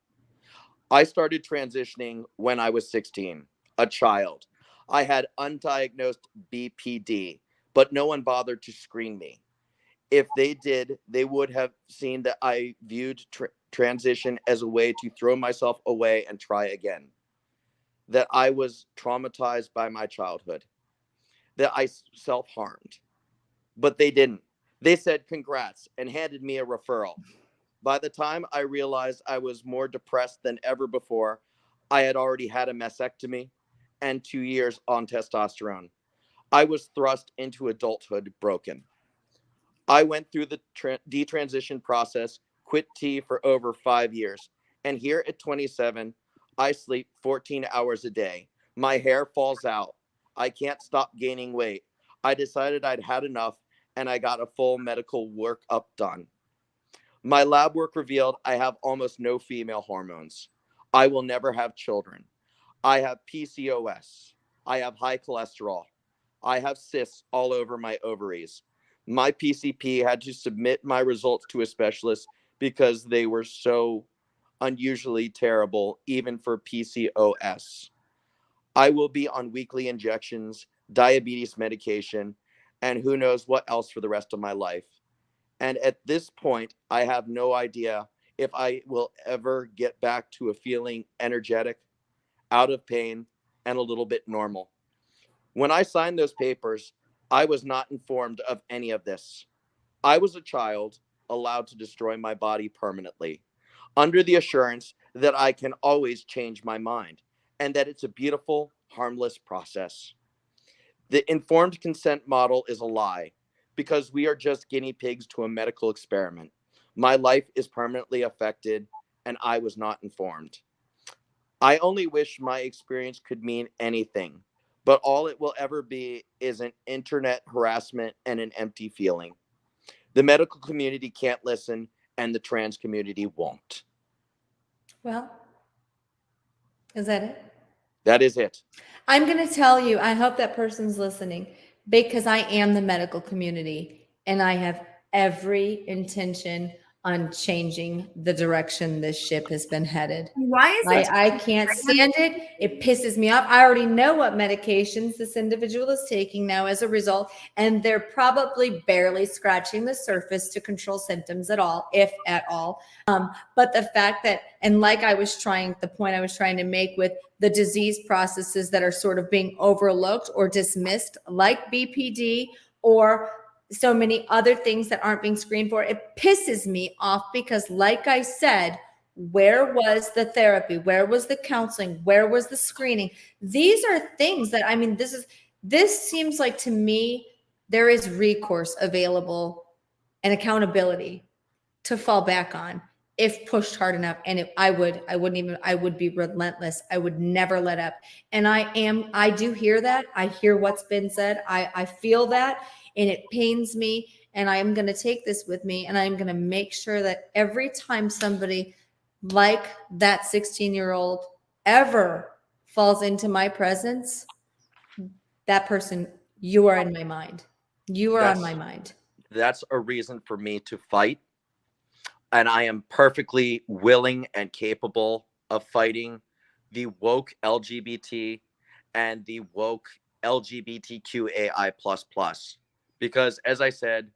I started transitioning when I was 16, a child. I had undiagnosed BPD, but no one bothered to screen me. If they did, they would have seen that I viewed transition as a way to throw myself away and try again. That I was traumatized by my childhood. That I self-harmed. But they didn't. They said congrats and handed me a referral. By the time I realized I was more depressed than ever before, I had already had a mastectomy and 2 years on testosterone. I was thrust into adulthood broken. I went through the detransition process, quit tea for over 5 years. And here at 27, I sleep 14 hours a day. My hair falls out. I can't stop gaining weight. I decided I'd had enough, and I got a full medical workup done. My lab work revealed I have almost no female hormones. I will never have children. I have PCOS. I have high cholesterol. I have cysts all over my ovaries. My PCP had to submit my results to a specialist because they were so unusually terrible, even for PCOS. I will be on weekly injections, diabetes medication, and who knows what else for the rest of my life. And at this point, I have no idea if I will ever get back to a feeling energetic, out of pain, and a little bit normal. When I signed those papers, I was not informed of any of this. I was a child allowed to destroy my body permanently, under the assurance that I can always change my mind and that it's a beautiful, harmless process. The informed consent model is a lie because we are just guinea pigs to a medical experiment. My life is permanently affected and I was not informed. I only wish my experience could mean anything, but all it will ever be is an internet harassment and an empty feeling. The medical community can't listen, and the trans community won't. Well, is that it? That is it. I'm going to tell you, I hope that person's listening because I am the medical community and I have every intention on changing the direction this ship has been headed. Why is it? I can't stand it. It pisses me off. I already know what medications this individual is taking now as a result, and they're probably barely scratching the surface to control symptoms at all, if at all. But the fact that, and like the point I was trying to make with the disease processes that are sort of being overlooked or dismissed, like BPD or so many other things that aren't being screened for, it pisses me off because, like I said, where was the therapy? Where was the counseling? Where was the screening? These are things that, I mean, this seems like to me, there is recourse available and accountability to fall back on if pushed hard enough. And I would be relentless. I would never let up. And I do hear that. I hear what's been said. I feel that, and it pains me. And I am going to take this with me, and I'm going to make sure that every time somebody like that 16-year-old ever falls into my presence, that person, you are in my mind. You are on my mind. That's a reason for me to fight. And I am perfectly willing and capable of fighting the woke LGBT and the woke LGBTQAI++. Because as I said,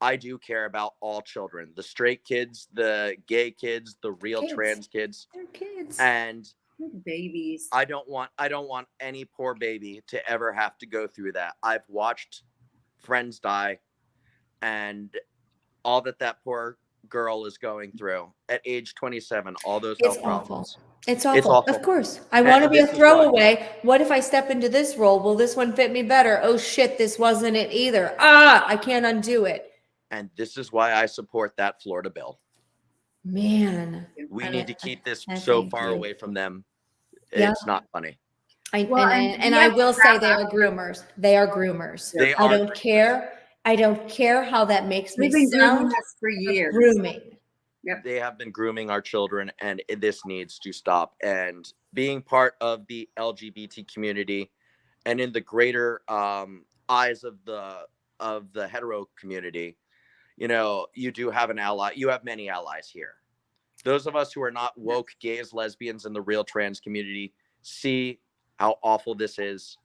I do care about all children, the straight kids, the gay kids, the real trans kids. They're kids. And babies. I don't want any poor baby to ever have to go through that. I've watched friends die and all that poor girl is going through at age 27, all those health problems. It's awful. Of course. I want to be a throwaway. What if I step into this role? Will this one fit me better? Oh shit, this wasn't it either. I can't undo it. And this is why I support that Florida bill. Man. We need to keep this so far away from them. It's not funny. I will say they are groomers. They are groomers. I don't care. I don't care how that makes me sound. For years. Grooming. Yep. They have been grooming our children, and this needs to stop. And being part of the LGBT community, and in the greater eyes of the hetero community, you do have an ally. You have many allies here. Those of us who are not woke gays, lesbians, and the real trans community see how awful this is,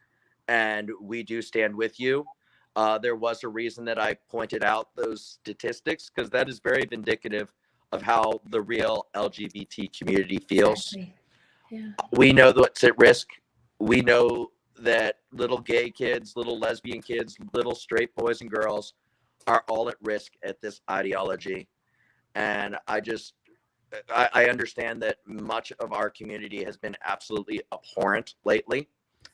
and we do stand with you. There was a reason that I pointed out those statistics, because that is very vindicative of how the real LGBT community feels. Exactly. Yeah. We know what's at risk. We know that little gay kids, little lesbian kids, little straight boys and girls are all at risk at this ideology. And I understand that much of our community has been absolutely abhorrent lately.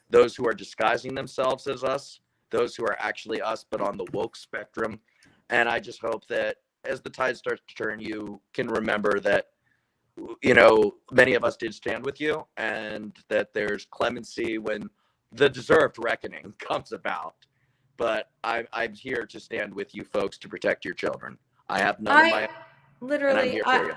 Those who are disguising themselves as us, those who are actually us, but on the woke spectrum. And I just hope that as the tide starts to turn, you can remember that, many of us did stand with you, and that there's clemency when the deserved reckoning comes about. But I'm here to stand with you folks to protect your children. I have none of my literally, and I'm here for you.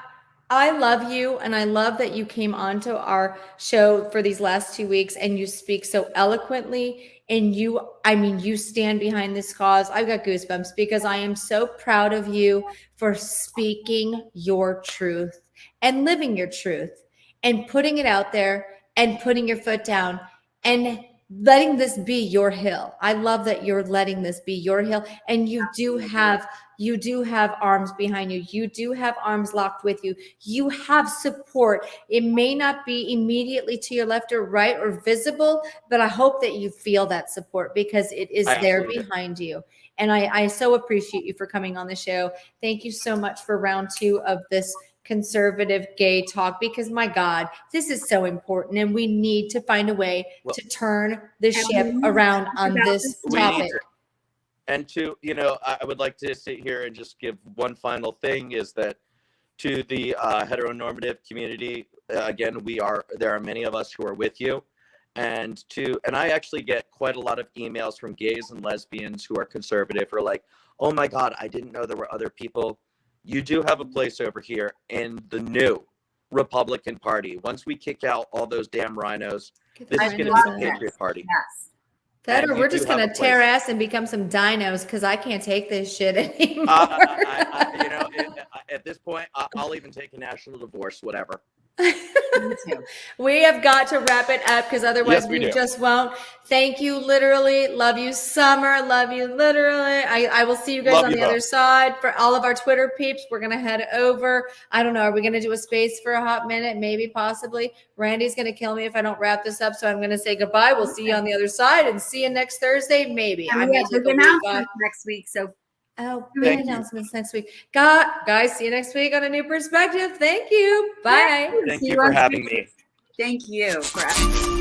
I love you, and I love that you came onto our show for these last 2 weeks, and you speak so eloquently, and you stand behind this cause. I've got goosebumps because I am so proud of you for speaking your truth and living your truth and putting it out there and putting your foot down and letting this be your hill. I love that you're letting this be your hill, and you do have You do have arms behind you. You do have arms locked with you. You have support. It may not be immediately to your left or right or visible, but I hope that you feel that support because it is there behind you. And I so appreciate you for coming on the show. Thank you so much for round 2 of this conservative gay talk, because my God, this is so important and we need to find a way to turn the ship around on this topic. And I would like to sit here and just give one final thing is that to the heteronormative community, again, there are many of us who are with you. And I actually get quite a lot of emails from gays and lesbians who are conservative who are like, oh my God, I didn't know there were other people. You do have a place over here in the new Republican Party. Once we kick out all those damn rhinos, this is going to be the Patriot Party. Yes. That, or we're just going to tear ass and become some dinos because I can't take this shit anymore. At this point, I'll even take a national divorce, whatever. We have got to wrap it up because otherwise we just won't. Thank you, literally. Love you, Summer. Love you, literally. I will see you guys on the other side. For all of our Twitter peeps, we're going to head over. I don't know. Are we going to do a space for a hot minute? Maybe, possibly. Randy's going to kill me if I don't wrap this up. So I'm going to say goodbye. We'll see you on the other side and see you next Thursday. Maybe. I may take a week off next week. So big announcements next week. Guys, see you next week on A New Perspective. Thank you. Bye. Thank you for having me. Thank you for having me.